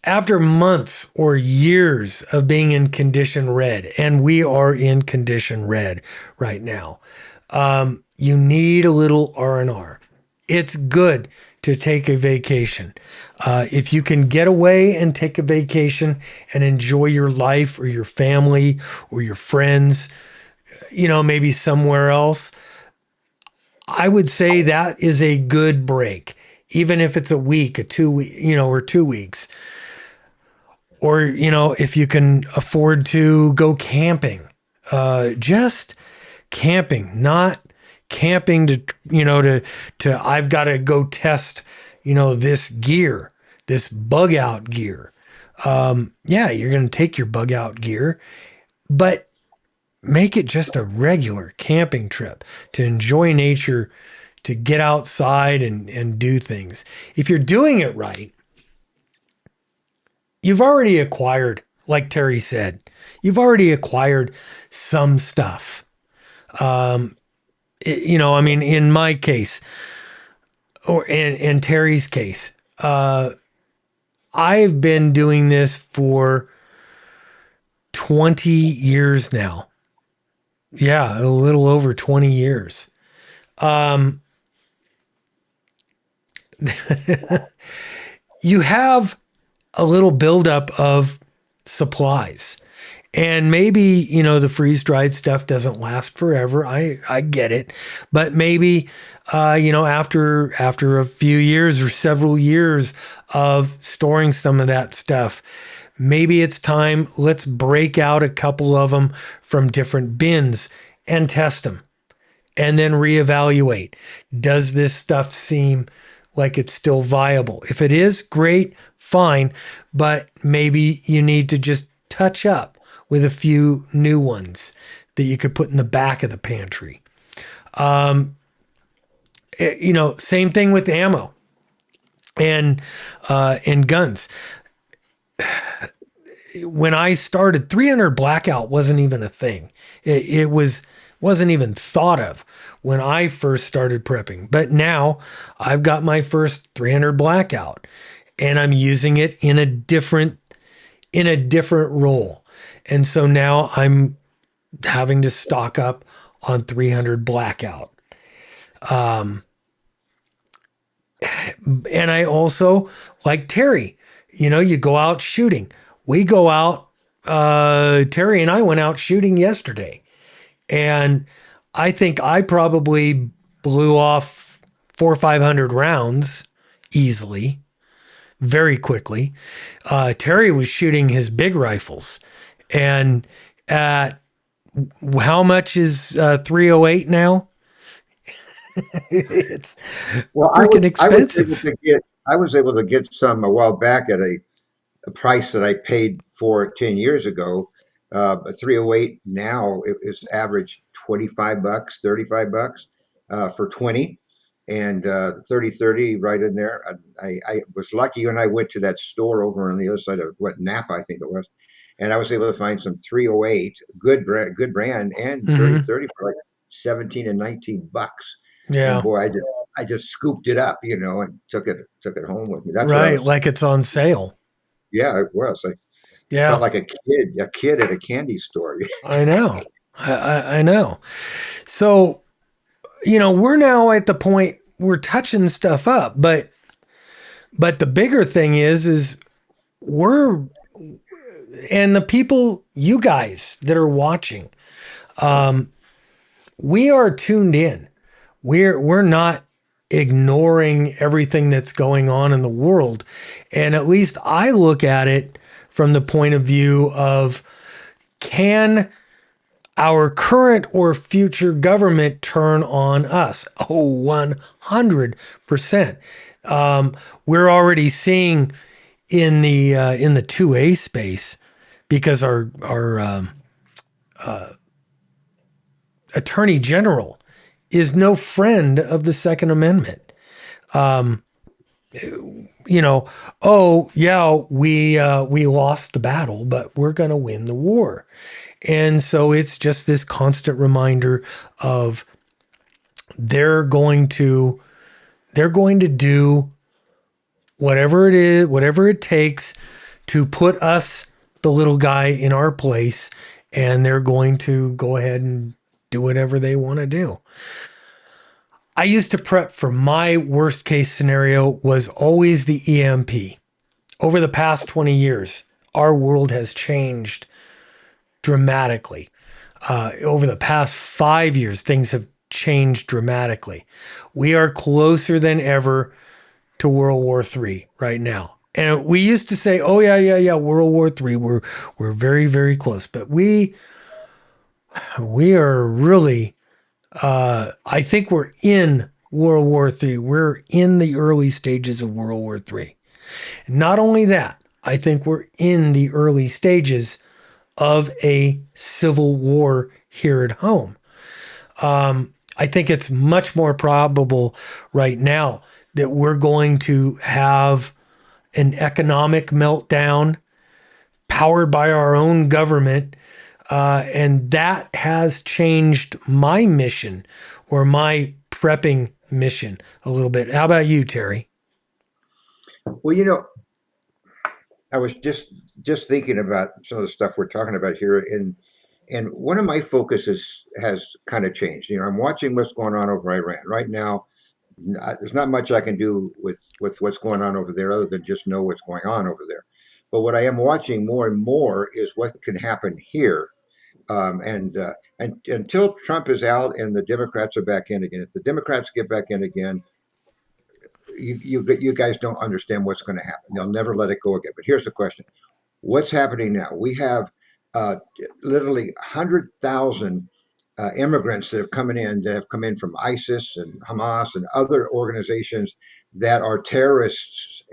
[SPEAKER 2] After months or years of being in condition red, and we are in condition red right now, you need a little R&R. It's good to take a vacation. If you can get away and take a vacation and enjoy your life or your family or your friends, maybe somewhere else, I would say that is a good break, even if it's a week, a 2 week, or 2 weeks. Or, if you can afford to go camping, just camping, not camping to I've got to go test, this gear, this bug out gear. Yeah, you're going to take your bug out gear, but make it just a regular camping trip to enjoy nature, to get outside and do things. If you're doing it right, you've already acquired, like Terry said, you've already acquired some stuff. In my case, or in Terry's case, I've been doing this for 20 years now. Yeah, a little over 20 years. You have a little buildup of supplies. And maybe, the freeze-dried stuff doesn't last forever. I get it. But maybe, after a few years or several years of storing some of that stuff, maybe it's time, let's break out a couple of them from different bins and test them. And then reevaluate. Does this stuff seem like it's still viable? If it is, great, fine. But maybe you need to just touch up with a few new ones that you could put in the back of the pantry. Same thing with ammo and guns. When I started, 300 blackout wasn't even a thing. It wasn't even thought of when I first started prepping. But now I've got my first 300 blackout, and I'm using it in a different role. And so now I'm having to stock up on 300 blackout. And I also, like Terry, you go out shooting. We go out, Terry and I went out shooting yesterday. And I think I probably blew off 400 or 500 rounds easily, very quickly. Terry was shooting his big rifles. And at how much is 308 now? It's freaking expensive.
[SPEAKER 3] I was able to get some a while back at a price that I paid for 10 years ago. A 308 now it is average $25, $35 for 20, and 30 right in there. I was lucky when I went to that store over on the other side of Napa, I think it was. And I was able to find some 308, good brand, and 30 for like 17 and $19.
[SPEAKER 2] Yeah.
[SPEAKER 3] And boy, I just scooped it up, and took it home with me. That's
[SPEAKER 2] right, like it's on sale.
[SPEAKER 3] Yeah, it was. I felt like a kid at a candy store.
[SPEAKER 2] I know. I know. So, we're now at the point we're touching stuff up, but the bigger thing is and the people, you guys that are watching, we are tuned in. We're not ignoring everything that's going on in the world. And at least I look at it from the point of view of, can our current or future government turn on us? Oh, 100%. We're already seeing in the 2A space, because our attorney general is no friend of the Second Amendment. You know, oh yeah, we lost the battle, but we're going to win the war. And so it's just this constant reminder of they're going to do whatever it is, whatever it takes to put us, the little guy, in our place, and they're going to go ahead and do whatever they want to do. I used to prep for my worst case scenario was always the EMP. Over the past 20 years, our world has changed dramatically. Over the past 5 years, things have changed dramatically. We are closer than ever to World War III right now. And we used to say, oh yeah, World War III, we're very, very close. But we are really, I think we're in World War III. We're in the early stages of World War III. Not only that, I think we're in the early stages of a civil war here at home. I think it's much more probable right now that we're going to have an economic meltdown powered by our own government. And that has changed my mission or my prepping mission a little bit. How about you, Terry?
[SPEAKER 3] Well, you know, I was just thinking about some of the stuff we're talking about here, and one of my focuses has kind of changed. You know, I'm watching what's going on over Iran right now. There's not much I can do with what's going on over there other than just know what's going on over there. But what I am watching more and more is what can happen here. And until Trump is out and the Democrats are back in again, if the Democrats get back in again, you guys don't understand what's going to happen. They'll never let it go again. But here's the question: what's happening now? We have uh, literally 100,000 immigrants that have come in from ISIS and Hamas and other organizations that are terrorists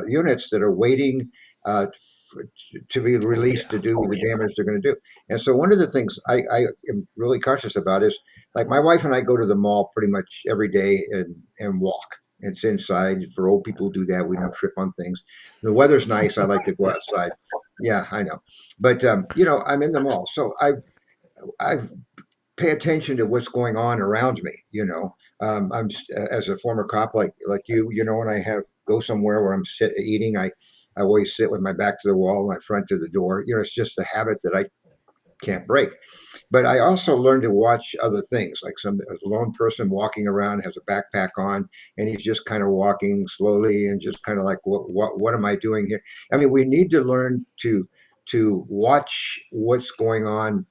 [SPEAKER 3] units that are waiting to be released to do the damage they're going to do. And so one of the things I am really cautious about is, like, my wife and I go to the mall pretty much every day and walk. It's inside for old people who do that. We don't trip on things. The weather's nice. I like to go outside. Yeah, I know. But you know, I'm in the mall, so I've pay attention to what's going on around me. You know, as a former cop like you know, when I have go somewhere where I'm eating, I always sit with my back to the wall, my front to the door. You know, it's just a habit that I can't break. But I also learned to watch other things, like a lone person walking around has a backpack on, and he's just kind of walking slowly and just kind of like, what am I doing here? I mean, we need to learn to watch what's going on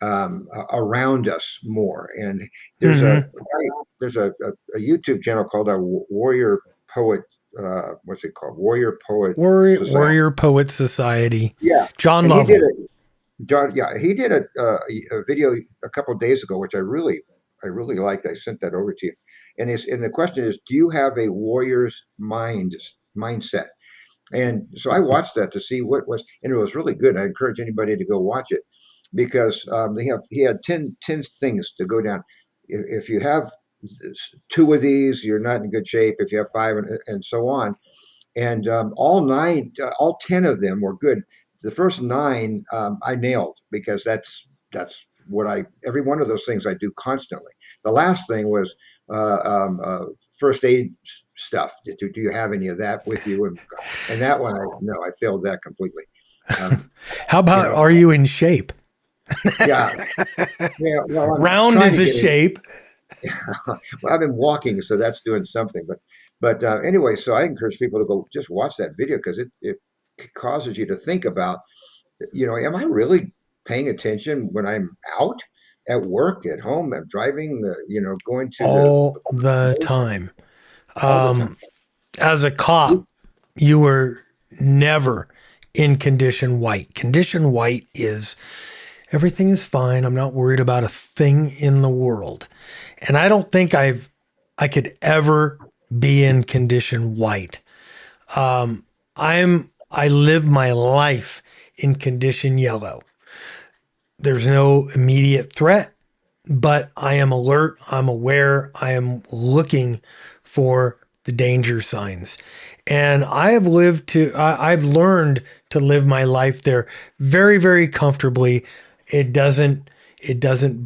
[SPEAKER 3] around us more. And there's
[SPEAKER 2] Mm-hmm.
[SPEAKER 3] a YouTube channel called a Warrior Poet. What's it called? Warrior Poet Society.
[SPEAKER 2] Warrior Poet Society.
[SPEAKER 3] Yeah,
[SPEAKER 2] John
[SPEAKER 3] and he did
[SPEAKER 2] Lovell.
[SPEAKER 3] John, yeah, he did a video a couple of days ago, which I really liked. I sent that over to you. And the question is, do you have a warrior's mindset? And so I watched that to see what was, and it was really good. I encourage anybody to go watch it because he had 10 things to go down. If you have two of these, you're not in good shape. If you have five, and so on, and all 10 of them were good. The first nine I nailed because that's what every one of those things I do constantly. The last thing was first aid stuff. Do you have any of that with you? And that one, no, I failed that completely.
[SPEAKER 2] How about,
[SPEAKER 3] you know,
[SPEAKER 2] are you in shape?
[SPEAKER 3] yeah, yeah. Well, I'm
[SPEAKER 2] Round
[SPEAKER 3] trying
[SPEAKER 2] is
[SPEAKER 3] to
[SPEAKER 2] a
[SPEAKER 3] get
[SPEAKER 2] shape.
[SPEAKER 3] well, I've been walking, so that's doing something. But anyway, so I encourage people to go just watch that video because it causes you to think about, you know, am I really paying attention when I'm out at work, at home, I'm driving, you know, going to
[SPEAKER 2] All the
[SPEAKER 3] the
[SPEAKER 2] time.
[SPEAKER 3] all the time.
[SPEAKER 2] As a cop, you were never in condition white. Condition white is everything is fine. I'm not worried about a thing in the world. And I don't think I could ever be in condition white. I live my life in condition yellow. There's no immediate threat, but I am alert. I'm aware. I am looking for the danger signs. And I've learned to live my life there very, very comfortably. It doesn't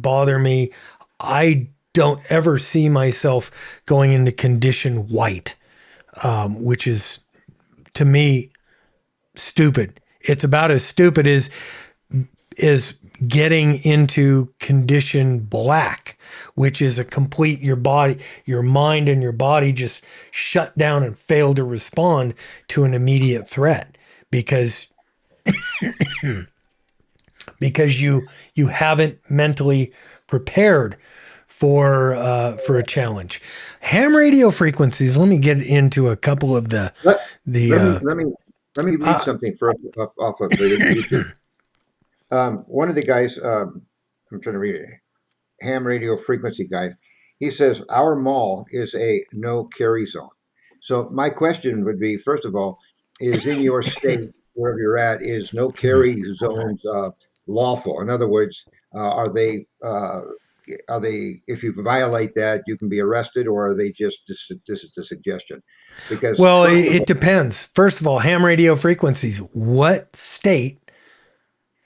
[SPEAKER 2] bother me. I don't ever see myself going into condition white, which is to me stupid. It's about as stupid as getting into condition black, which is a complete your mind and your body just shut down and fail to respond to an immediate threat because you haven't mentally prepared for a challenge. Ham radio frequencies. Let me get into a couple of the
[SPEAKER 3] Let,
[SPEAKER 2] the
[SPEAKER 3] let me let me read something first off of the YouTube. One of the guys, I'm trying to read it, ham radio frequency guy, he says our mall is a no carry zone. So my question would be, first of all, is in your state, wherever you're at, is no carry zones lawful? In other words, are they, if you violate that, you can be arrested, or are they just, this is the suggestion? Because
[SPEAKER 2] Well,
[SPEAKER 3] first of
[SPEAKER 2] it
[SPEAKER 3] all,
[SPEAKER 2] depends. First of all, ham radio frequencies. What state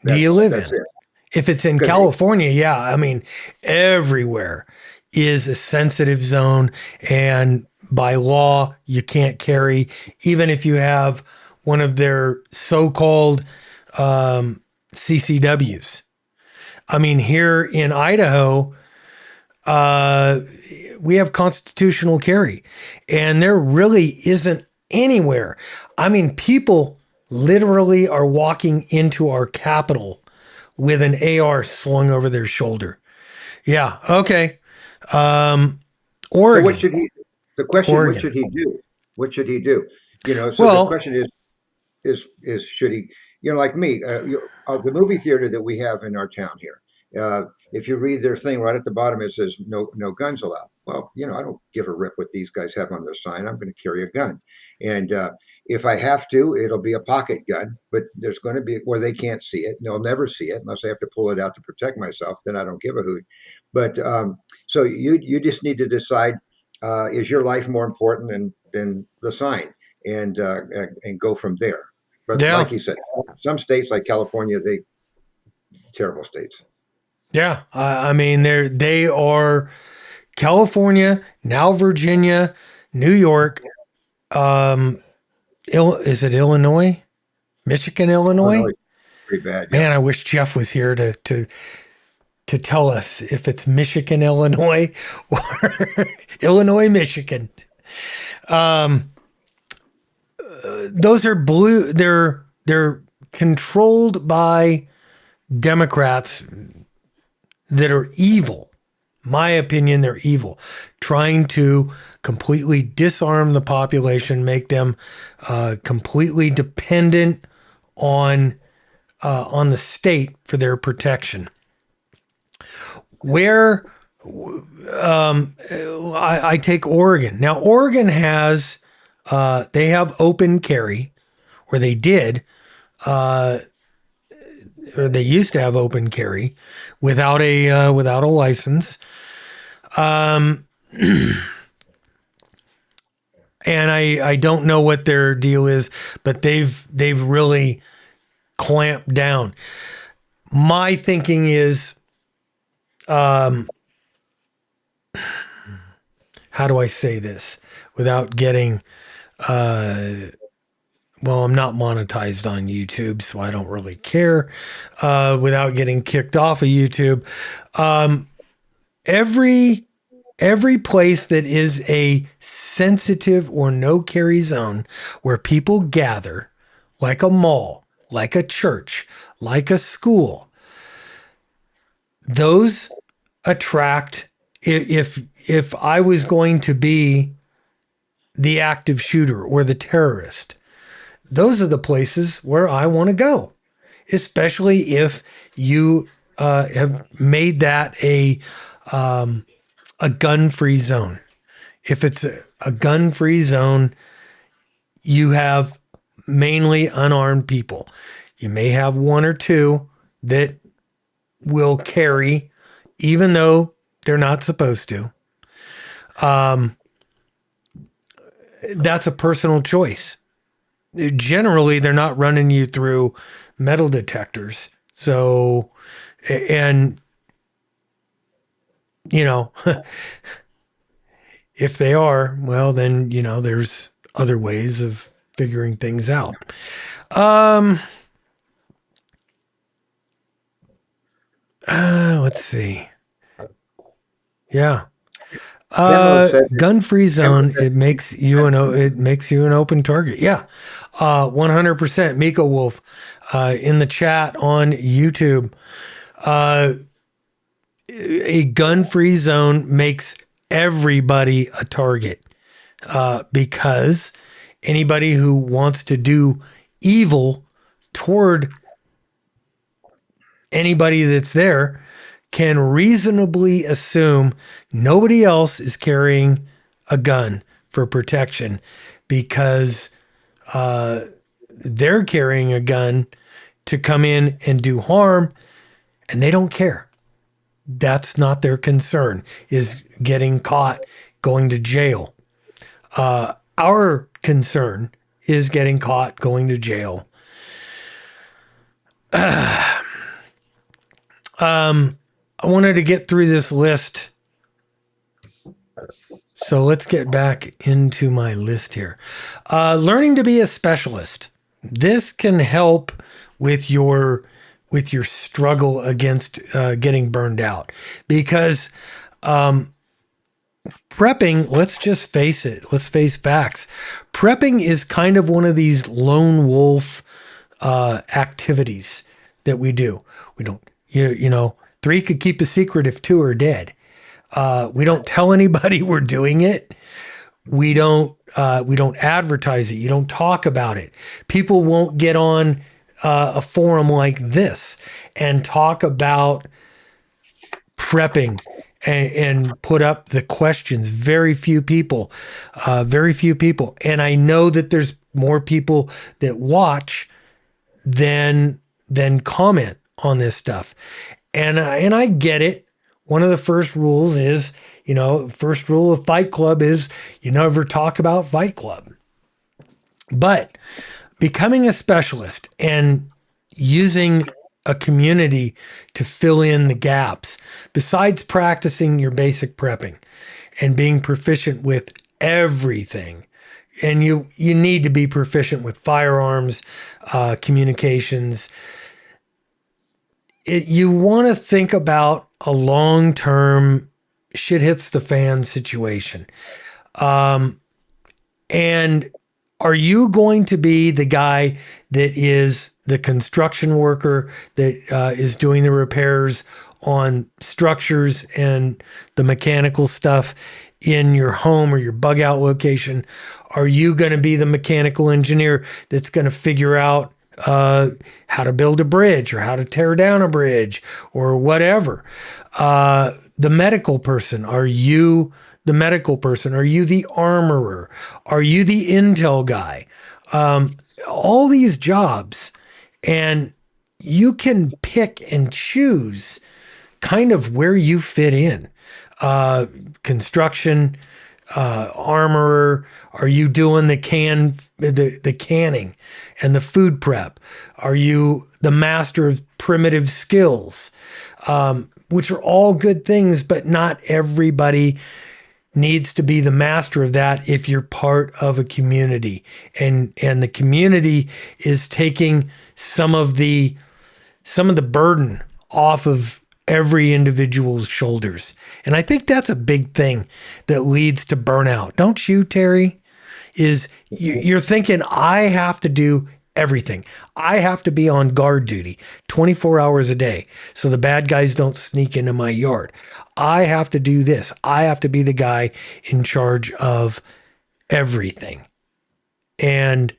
[SPEAKER 2] do you live
[SPEAKER 3] that's
[SPEAKER 2] in?
[SPEAKER 3] it.
[SPEAKER 2] If it's in
[SPEAKER 3] 'Cause
[SPEAKER 2] California, yeah, I mean, everywhere is a sensitive zone, and by law, you can't carry, even if you have one of their so-called CCWs. I mean, here in Idaho, uh, we have constitutional carry, and there really isn't anywhere. I mean, people literally are walking into our Capitol with an AR slung over their shoulder. Yeah. Okay. Um,
[SPEAKER 3] So what
[SPEAKER 2] Oregon.
[SPEAKER 3] should he? The question: what
[SPEAKER 2] Oregon.
[SPEAKER 3] should he do? What should he do? So the
[SPEAKER 2] Well,
[SPEAKER 3] question is should he? Like me, the movie theater that we have in our town here. If you read their thing right at the bottom, it says no guns allowed. Well, I don't give a rip what these guys have on their sign. I'm going to carry a gun, and if I have to, it'll be a pocket gun. But there's going to be where they can't see it. And they'll never see it unless I have to pull it out to protect myself. Then I don't give a hoot. But so you just need to decide: is your life more important than the sign, and go from there. But like
[SPEAKER 2] yeah.
[SPEAKER 3] you said, some states like California, they terrible states.
[SPEAKER 2] Yeah. I mean, they are California, now Virginia, New York. Um, is it Illinois? Michigan,
[SPEAKER 3] Oh no,
[SPEAKER 2] Illinois?
[SPEAKER 3] it's pretty bad. Yeah.
[SPEAKER 2] Man, I wish Jeff was here to tell us if it's Michigan, Illinois, or Illinois, Michigan. Um, those are blue. They're controlled by Democrats that are evil. My opinion, they're evil, trying to completely disarm the population, make them completely dependent on the state for their protection. Where I take Oregon. Now, Oregon has they have open carry, or they did, or they used to have open carry without a license. And I don't know what their deal is, but they've really clamped down. My thinking is, how do I say this without getting, well, I'm not monetized on YouTube, so I don't really care, without getting kicked off of YouTube. Every place that is a sensitive or no carry zone where people gather, like a mall, like a church, like a school, those attract. If I was going to be the active shooter or the terrorist, those are the places where I want to go, especially if you have made that a gun-free zone. If it's a gun-free zone, you have mainly unarmed people. You may have one or two that will carry, even though they're not supposed to. That's a personal choice. Generally, they're not running you through metal detectors. So, and, you know, if they are, well, then, you know, there's other ways of figuring things out. Let's see. Yeah.
[SPEAKER 3] Demo said
[SPEAKER 2] Gun-free zone,
[SPEAKER 3] said-
[SPEAKER 2] it makes you an open target. Yeah. 100%. Miko Wolf in the chat on YouTube. A gun-free zone makes everybody a target because anybody who wants to do evil toward anybody that's there can reasonably assume nobody else is carrying a gun for protection because they're carrying a gun to come in and do harm, and they don't care. That's not their concern, is getting caught, going to jail. Our concern is getting caught, going to jail. I wanted to get through this list. So let's get back into my list here. Learning to be a specialist. This can help with your struggle against getting burned out, because prepping, let's just face it, let's face facts. Prepping is kind of one of these lone wolf activities that we do. We don't, you know, three could keep a secret if two are dead. We don't tell anybody we're doing it. We don't advertise it. You don't talk about it. People won't get on a forum like this and talk about prepping and put up the questions. Very few people. And I know that there's more people that watch than comment on this stuff. And I get it. One of the first rules is, you know, first rule of Fight Club is you never talk about Fight Club. But becoming a specialist and using a community to fill in the gaps, besides practicing your basic prepping and being proficient with everything, and you need to be proficient with firearms, communications. You want to think about a long-term shit hits the fan situation. And are you going to be the guy that is the construction worker that is doing the repairs on structures and the mechanical stuff in your home or your bug out location? Are you going to be the mechanical engineer that's going to figure out how to build a bridge or how to tear down a bridge or whatever? The medical person, are you the medical person? Are you the armorer? Are you the intel guy? All these jobs, and you can pick and choose kind of where you fit in. Construction, armorer. Are you doing the canning and the food prep? Are you the master of primitive skills? Which are all good things, but not everybody needs to be the master of that if you're part of a community. And the community is taking some of the burden off of every individual's shoulders. And I think that's a big thing that leads to burnout. Don't you, Terry? Is you're thinking, I have to do everything. I have to be on guard duty 24 hours a day so the bad guys don't sneak into my yard. I have to do this. I have to be the guy in charge of everything. And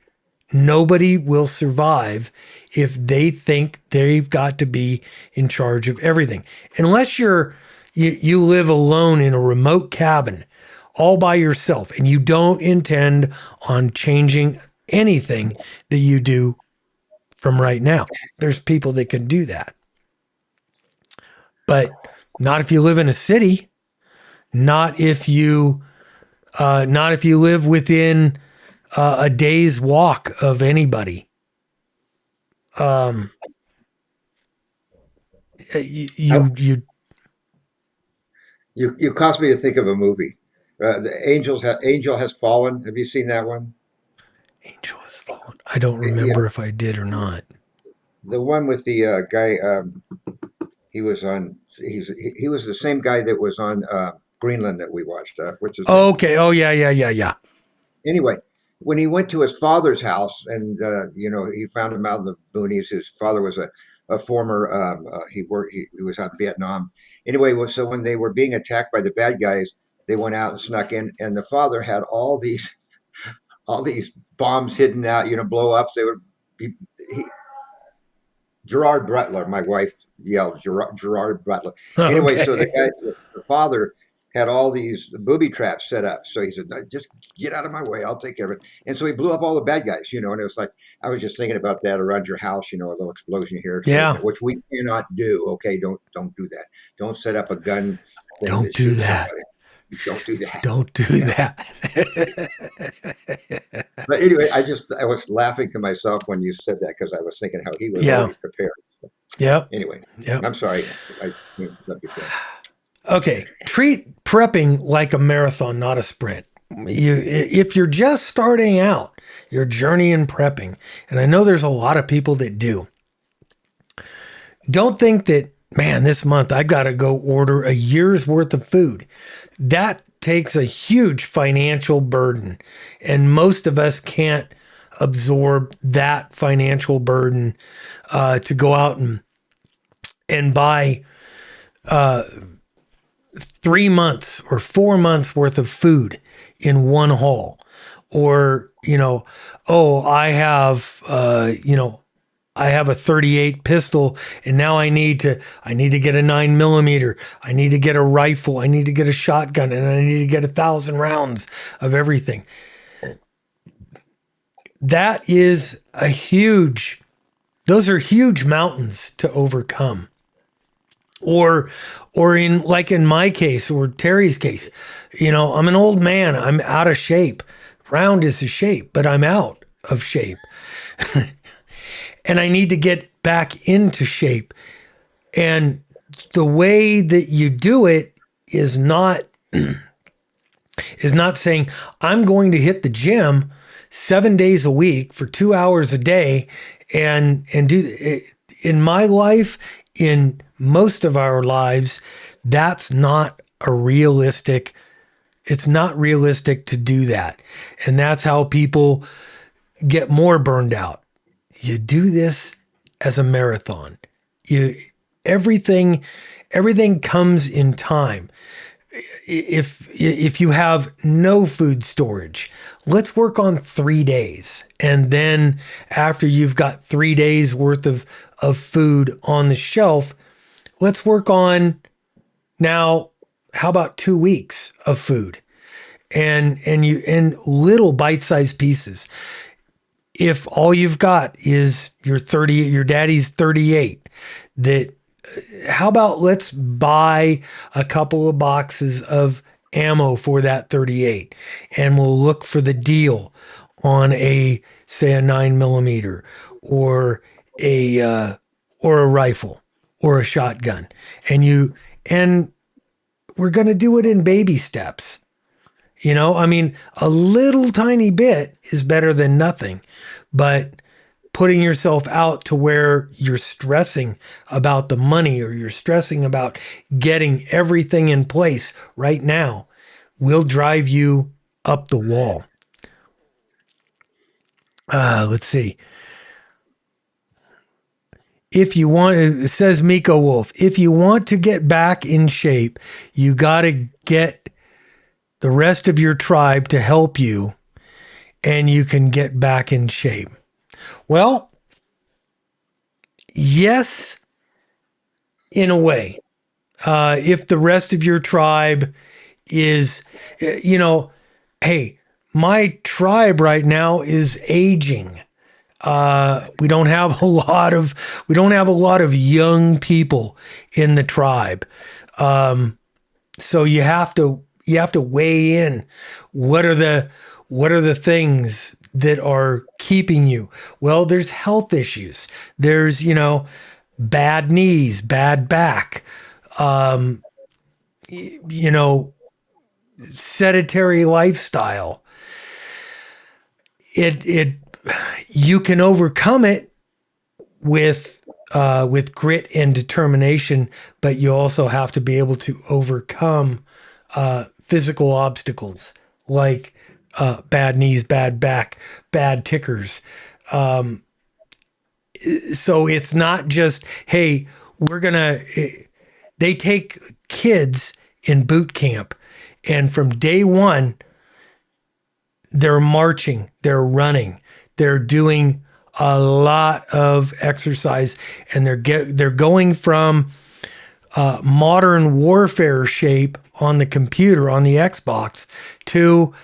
[SPEAKER 2] nobody will survive if they think they've got to be in charge of everything. Unless you live alone in a remote cabin all by yourself and you don't intend on changing anything that you do from right now. There's people that can do that. But not if you live in a city, not if you live within a day's walk of anybody. You
[SPEAKER 3] caused me to think of a movie. The Angel Has Fallen. Have you seen that one?
[SPEAKER 2] Angel Has Fallen. I don't
[SPEAKER 3] Yeah,
[SPEAKER 2] remember if I did or not.
[SPEAKER 3] the one with the guy. He was on. He was the same guy that was on Greenland that we watched. What's his name?
[SPEAKER 2] Okay. Oh yeah.
[SPEAKER 3] Anyway, when he went to his father's house, and he found him out in the boonies. His father was a former. He was out in Vietnam. Anyway, so when they were being attacked by the bad guys, they went out and snuck in, and the father had all these bombs hidden out. Blow ups. They would be. Gerard Butler, my wife yelled, Gerard Butler. Anyway,
[SPEAKER 2] Okay.
[SPEAKER 3] so the father had all these booby traps set up. So he said, "No, just get out of my way. I'll take care of it." And so he blew up all the bad guys, and it was like, I was just thinking about that around your house, a little explosion here, explosion
[SPEAKER 2] Yeah.
[SPEAKER 3] there, which we cannot do. Okay. Don't do that. Don't set up a gun thing
[SPEAKER 2] Don't
[SPEAKER 3] that
[SPEAKER 2] do
[SPEAKER 3] shoots
[SPEAKER 2] that.
[SPEAKER 3] somebody. Don't do that.
[SPEAKER 2] Don't do
[SPEAKER 3] Yeah.
[SPEAKER 2] that.
[SPEAKER 3] But anyway, I was laughing to myself when you said that because I was thinking how he was
[SPEAKER 2] Yeah.
[SPEAKER 3] already prepared.
[SPEAKER 2] Yep.
[SPEAKER 3] Anyway,
[SPEAKER 2] Yep.
[SPEAKER 3] I'm sorry. I let you finish.
[SPEAKER 2] Okay. Treat prepping like a marathon, not a sprint. If you're just starting out your journey in prepping, and I know there's a lot of people that do, don't think that, man, this month I got to go order a year's worth of food. That takes a huge financial burden, and most of us can't absorb that financial burden to go out and buy 3 months or 4 months worth of food in one haul. Or, I have a 38 pistol and now I need to get a 9mm. I need to get a rifle. I need to get a shotgun, and I need to get 1,000 rounds of everything. Those are huge mountains to overcome. Or in my case, or Terry's case, I'm an old man. I'm out of shape. Round is a shape, but I'm out of shape. And I need to get back into shape. And the way that you do it is not saying, I'm going to hit the gym 7 days a week for 2 hours a day and do it. In my life, in most of our lives, it's not realistic to do that. And that's how people get more burned out. You do this as a marathon. Everything comes in time. If you have no food storage, let's work on 3 days. And then after you've got 3 days worth of food on the shelf, let's work on now, how about 2 weeks of food? And little bite-sized pieces. If all you've got is your daddy's 38, how about let's buy a couple of boxes of ammo for that 38, and we'll look for the deal on say a 9mm or a rifle or a shotgun, and we're going to do it in baby steps. A little tiny bit is better than nothing, but putting yourself out to where you're stressing about the money, or you're stressing about getting everything in place right now, will drive you up the wall. Let's see. It says Miko Wolf, if you want to get back in shape, you got to get the rest of your tribe to help you, and you can get back in shape. Well, yes, in a way. If the rest of your tribe is, hey, my tribe right now is aging. We don't have a lot of young people in the tribe. So you have to weigh in. What are the things that are keeping you? Well, there's health issues. There's, bad knees, bad back, sedentary lifestyle. You can overcome it with grit and determination, but you also have to be able to overcome physical obstacles like bad knees, bad back, bad tickers. So it's not just, hey, they take kids in boot camp, and from day one, they're marching, they're running, they're doing a lot of exercise, and they're going from modern warfare shape on the computer, on the Xbox, to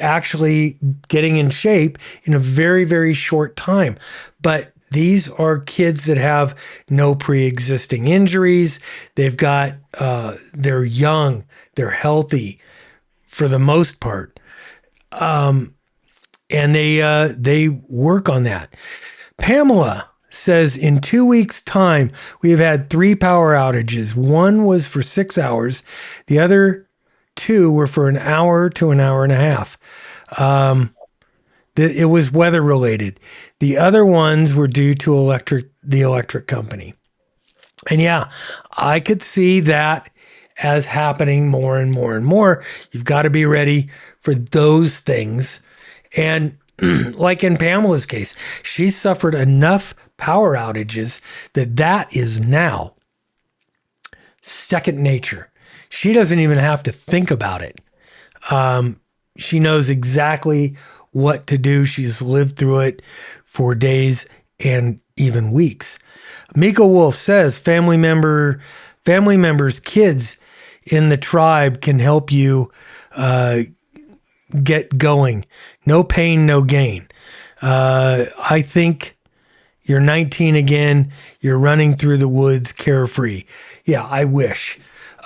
[SPEAKER 2] actually getting in shape in a very, very short time. But these are kids that have no pre-existing injuries. They're young, they're healthy for the most part. And they work on that. Pamela says in 2 weeks' time, we have had 3 power outages. One was for 6 hours. The other 2 were for an hour to an hour and a half. It was weather related. The other ones were due to the electric company. And yeah, I could see that as happening more and more and more. You've got to be ready for those things. And like in Pamela's case, she suffered enough power outages that is now second nature. She doesn't even have to think about it. She knows exactly what to do. She's lived through it for days and even weeks. Mika Wolf says family members, kids in the tribe can help you get going. No pain, no gain. I think you're 19 again. You're running through the woods carefree. Yeah, I wish.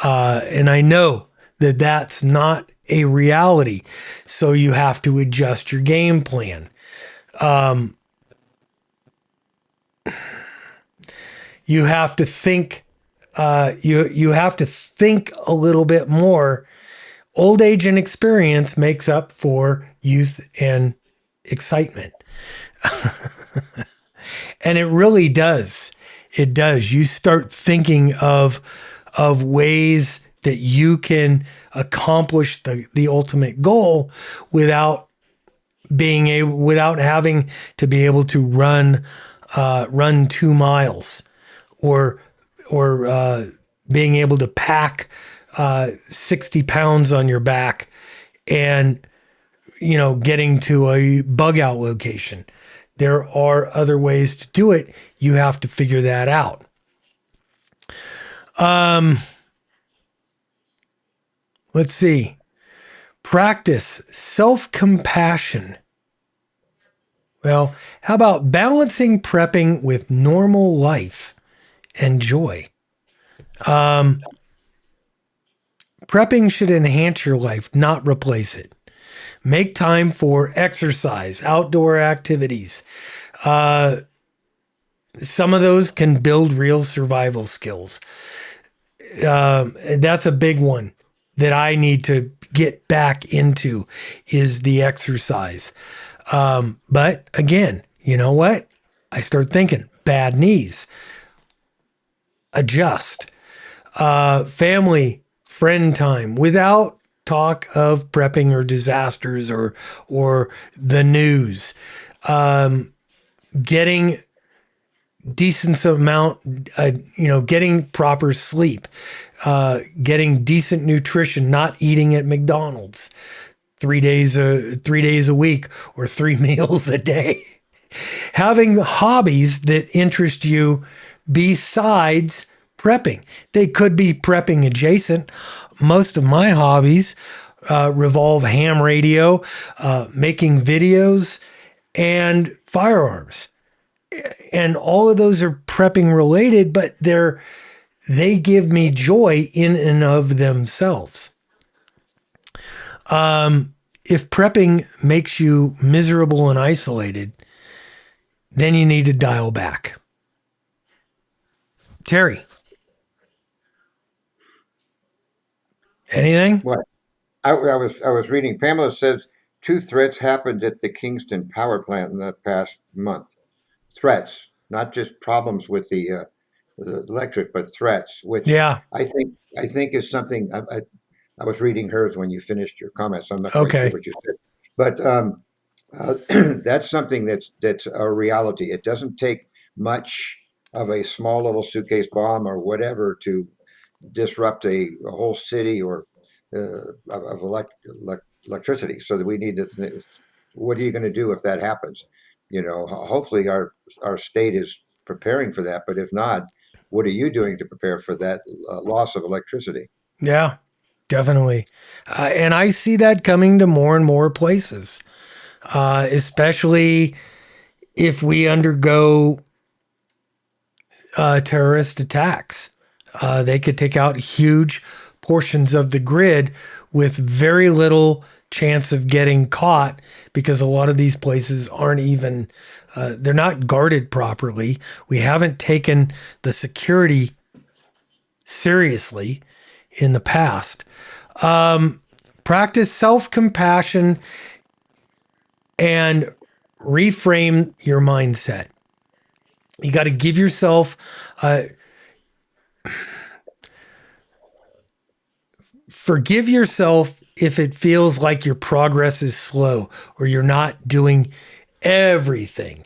[SPEAKER 2] And I know that that's not a reality. So you have to adjust your game plan. You have to think. You have to think a little bit more. Old age and experience makes up for youth and excitement. And it really does. It does. You start thinking of ways that you can accomplish the ultimate goal without having to be able to run 2 miles or being able to pack 60 pounds on your back and getting to a bug out location. There are other ways to do it. You have to figure that out. Let's see. Practice self-compassion. Well, how about balancing prepping with normal life and joy? Prepping should enhance your life, not replace it. Make time for exercise, outdoor activities. Some of those can build real survival skills. That's a big one that I need to get back into is the exercise. But again, you know what? I start thinking bad knees. Adjust. Family, friend time without talk of prepping or disasters or the news. Getting decent amount, getting proper sleep, getting decent nutrition, not eating at McDonald's 3 days a week or 3 meals a day. Having hobbies that interest you besides prepping. They could be prepping adjacent. Most of my hobbies revolve ham radio, making videos, and firearms. And all of those are prepping related, but they give me joy in and of themselves. If prepping makes you miserable and isolated, then you need to dial back. Terry, anything?
[SPEAKER 3] What? I was reading. Pamela says 2 threats happened at the Kingston power plant in the past month. Threats, not just problems with the electric, but threats, which
[SPEAKER 2] Yeah.
[SPEAKER 3] I think is something. I was reading hers when you finished your comments. So I'm not quite sure
[SPEAKER 2] Okay.
[SPEAKER 3] what you said, but uh, that's something that's a reality. It doesn't take much of a small little suitcase bomb or whatever to disrupt a whole city or of electricity. So that we need to think, what are you going to do if that happens? Hopefully our state is preparing for that, but if not, what are you doing to prepare for that loss of electricity?
[SPEAKER 2] Yeah, definitely. And I see that coming to more and more places, especially if we undergo terrorist attacks. They could take out huge portions of the grid with very little chance of getting caught because a lot of these places aren't even, they're not guarded properly. We haven't taken the security seriously in the past. Practice self-compassion and reframe your mindset. You got to give yourself forgive yourself if it feels like your progress is slow or you're not doing everything.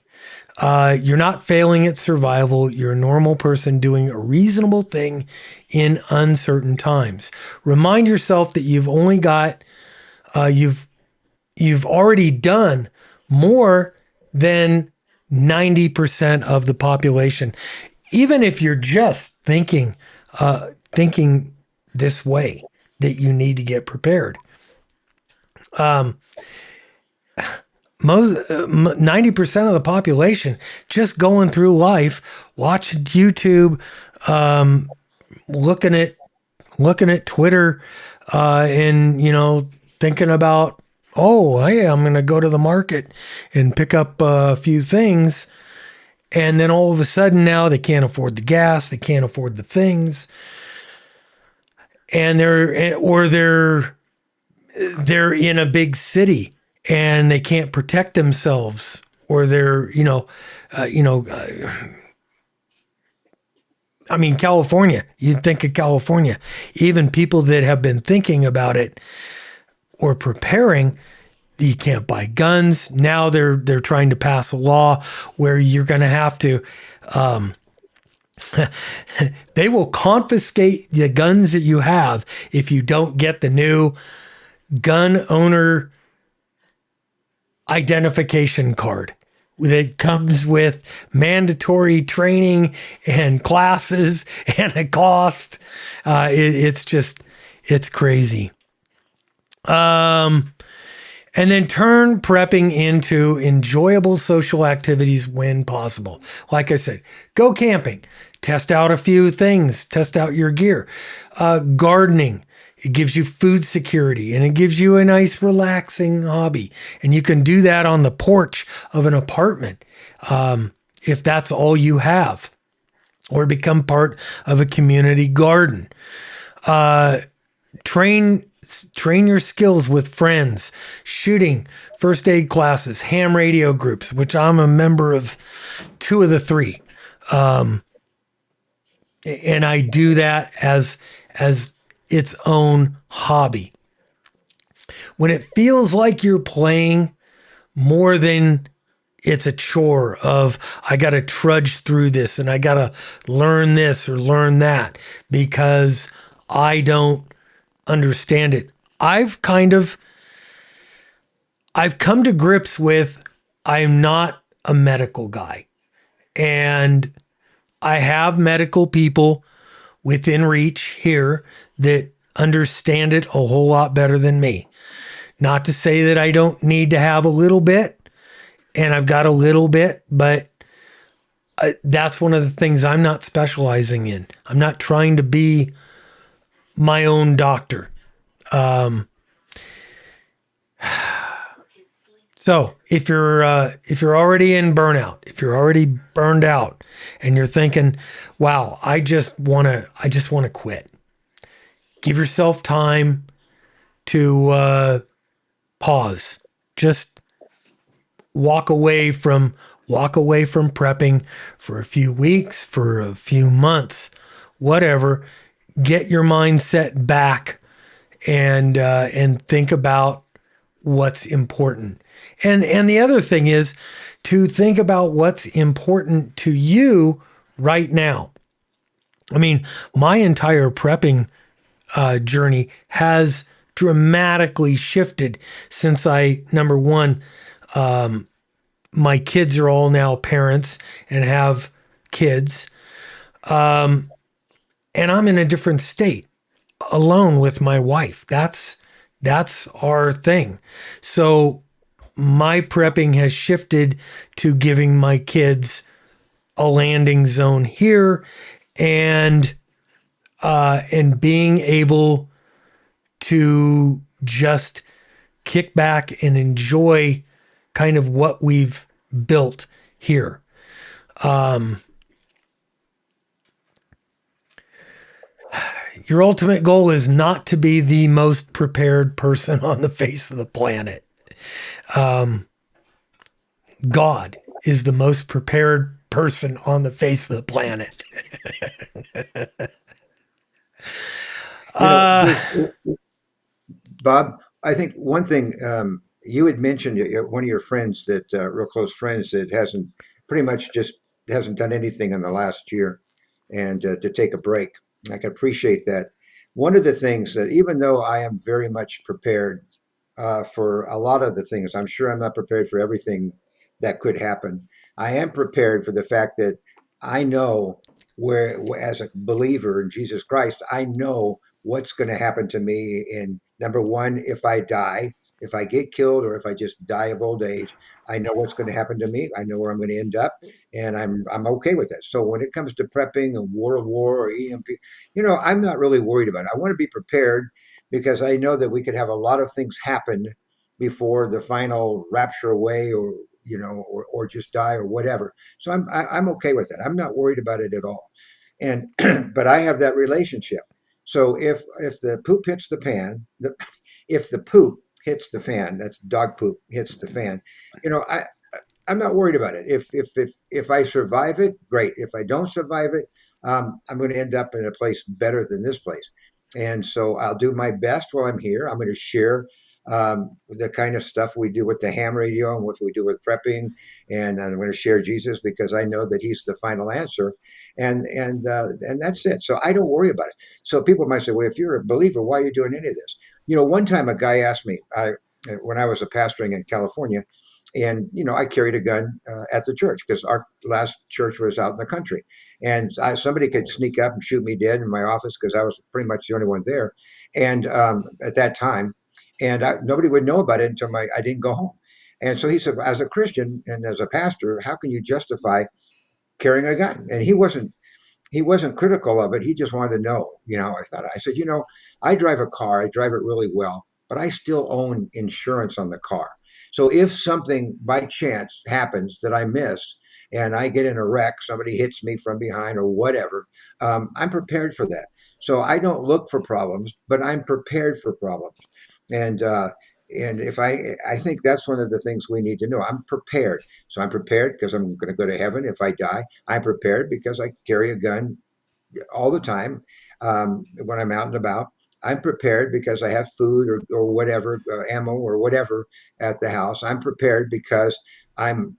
[SPEAKER 2] You're not failing at survival. You're a normal person doing a reasonable thing in uncertain times. Remind yourself that you've only got, you've already done more than 90% of the population. Even if you're just thinking this way, that you need to get prepared. Most 90% of the population just going through life, watching YouTube, looking at Twitter, and thinking about, oh, hey, I'm going to go to the market and pick up a few things, and then all of a sudden now they can't afford the gas, they can't afford the things, and they're in a big city and they can't protect themselves, or they're I mean, California, you'd think of California, even people that have been thinking about it or preparing, you can't buy guns. Now they're trying to pass a law where you're going to have to they will confiscate the guns that you have if you don't get the new gun owner identification card that comes with mandatory training and classes and a cost. It's crazy. And then turn prepping into enjoyable social activities when possible. Like I said, go camping, test out a few things, test out your gear. Gardening, it gives you food security and it gives you a nice relaxing hobby. And you can do that on the porch of an apartment if that's all you have, or become part of a community garden. Train your skills with friends, shooting, first aid classes, ham radio groups, which I'm a member of 2 of the 3. And I do that as its own hobby. When it feels like you're playing more than it's a chore of, I got to trudge through this and I got to learn this or learn that because I don't understand it. I've come to grips with, I'm not a medical guy, and I have medical people within reach here that understand it a whole lot better than me. Not to say that I don't need to have a little bit, and I've got a little bit, but that's one of the things I'm not specializing in. I'm not trying to be my own doctor. So if you're already in burnout, if you're already burned out, and you're thinking, "Wow, I just wanna quit," give yourself time to pause. Just walk away from prepping for a few weeks, for a few months, whatever. Get your mindset back and think about what's important. And the other thing is to think about what's important to you right now. I mean, my entire prepping journey has dramatically shifted since number one, my kids are all now parents and have kids. And I'm in a different state alone with my wife. That's our thing. So my prepping has shifted to giving my kids a landing zone here and being able to just kick back and enjoy kind of what we've built here. Your ultimate goal is not to be the most prepared person on the face of the planet. God is the most prepared person on the face of the planet.
[SPEAKER 3] Bob, I think one thing you had mentioned one of your friends that real close friends that hasn't pretty much just hasn't done anything in the last year, and to take a break. I can appreciate that. One of the things that even though I am very much prepared for a lot of the things, I'm sure I'm not prepared for everything that could happen. I am prepared for the fact that I know as a believer in Jesus Christ, I know what's going to happen to me. And number one, if I die, if I get killed, or if I just die of old age, I know what's going to happen to me. I know where I'm going to end up, and I'm okay with it. So when it comes to prepping and World War or EMP, I'm not really worried about it. I want to be prepared because I know that we could have a lot of things happen before the final rapture away, or just die or whatever. So I'm okay with it. I'm not worried about it at all. And but I have that relationship. So if the poop hits the pan, if the poop hits the fan, that's dog poop hits the fan, I'm not worried about it. If I survive it, great. If I don't survive it, I'm going to end up in a place better than this place. And so I'll do my best while I'm here. I'm going to share the kind of stuff we do with the ham radio and what we do with prepping, and I'm going to share Jesus because I know that He's the final answer, and that's it. So I don't worry about it. So people might say, well, if you're a believer, why are you doing any of this? One time a guy asked me, when I was a pastoring in California, and I carried a gun at the church because our last church was out in the country, and somebody could sneak up and shoot me dead in my office because I was pretty much the only one there, and at that time, and nobody would know about it until I didn't go home. And so he said, as a Christian and as a pastor, how can you justify carrying a gun? And he wasn't critical of it. He just wanted to know. I said, I drive a car. I drive it really well, but I still own insurance on the car. So if something by chance happens that I miss and I get in a wreck, somebody hits me from behind or whatever, I'm prepared for that. So I don't look for problems, but I'm prepared for problems. And if I think that's one of the things we need to know. I'm prepared. So I'm prepared because I'm going to go to heaven if I die. I'm prepared because I carry a gun all the time when I'm out and about. I'm prepared because I have food or whatever, ammo or whatever at the house. I'm prepared because I'm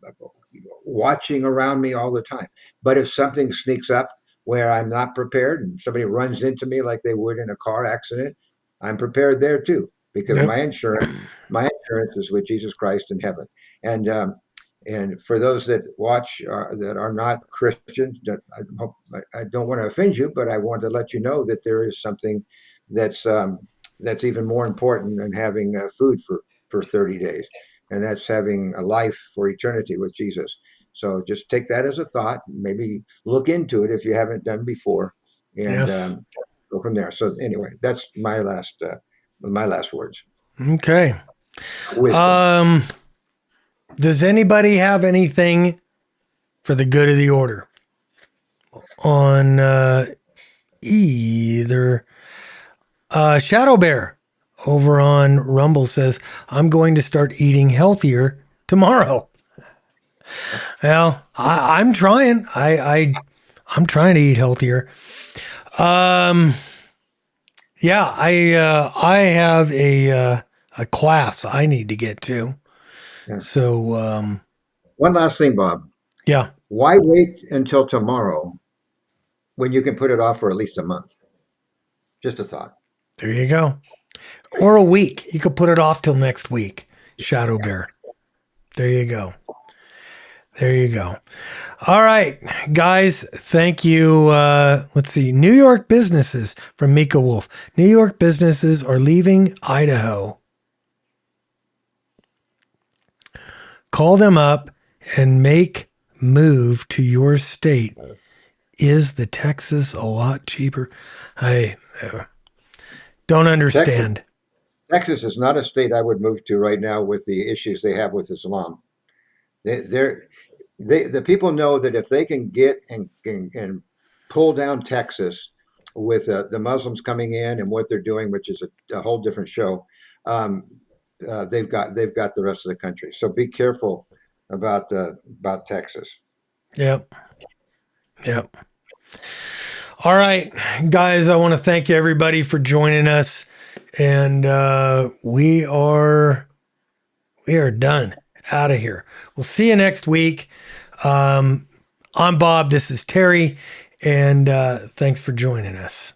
[SPEAKER 3] watching around me all the time. But if something sneaks up where I'm not prepared and somebody runs into me like they would in a car accident, I'm prepared there too because
[SPEAKER 2] Yep.
[SPEAKER 3] my insurance is with Jesus Christ in heaven. And for those that watch that are not Christians, I don't want to offend you, but I want to let you know that there is something that's even more important than having food for 30 days. and that's having a life for eternity with Jesus. So just take that as a thought. Maybe look into it if you haven't done before, and
[SPEAKER 2] Yes.
[SPEAKER 3] go from there. So anyway, that's my last words.
[SPEAKER 2] Okay.
[SPEAKER 3] Wisdom.
[SPEAKER 2] Does anybody have anything for the good of the order on either? Shadow Bear over on Rumble says, I'm going to start eating healthier tomorrow. Well, I'm trying. I'm trying to eat healthier. Yeah, I have a class I need to get to.
[SPEAKER 3] Yeah.
[SPEAKER 2] So
[SPEAKER 3] One last thing, Bob.
[SPEAKER 2] yeah,
[SPEAKER 3] Why wait until tomorrow when you can put it off for at least a month? Just a thought.
[SPEAKER 2] there you go. Or a week. You could put it off till next week. Shadow Bear. There you go. There you go. All right, guys. Thank you. Let's see. New York businesses from Mika Wolf. New York businesses are leaving Idaho. Call them up and make move to your state. Is the Texas a lot cheaper? I don't understand.
[SPEAKER 3] Texas is not a state I would move to right now with the issues they have with Islam. The people know that if they can get and pull down Texas with the Muslims coming in and what they're doing, which is a whole different show, um, they've got the rest of the country. So be careful about Texas.
[SPEAKER 2] Yep. Yep. All right, guys. I want to thank everybody for joining us, and we are done. Out of here. We'll see you next week. I'm Bob. This is Terry, and thanks for joining us.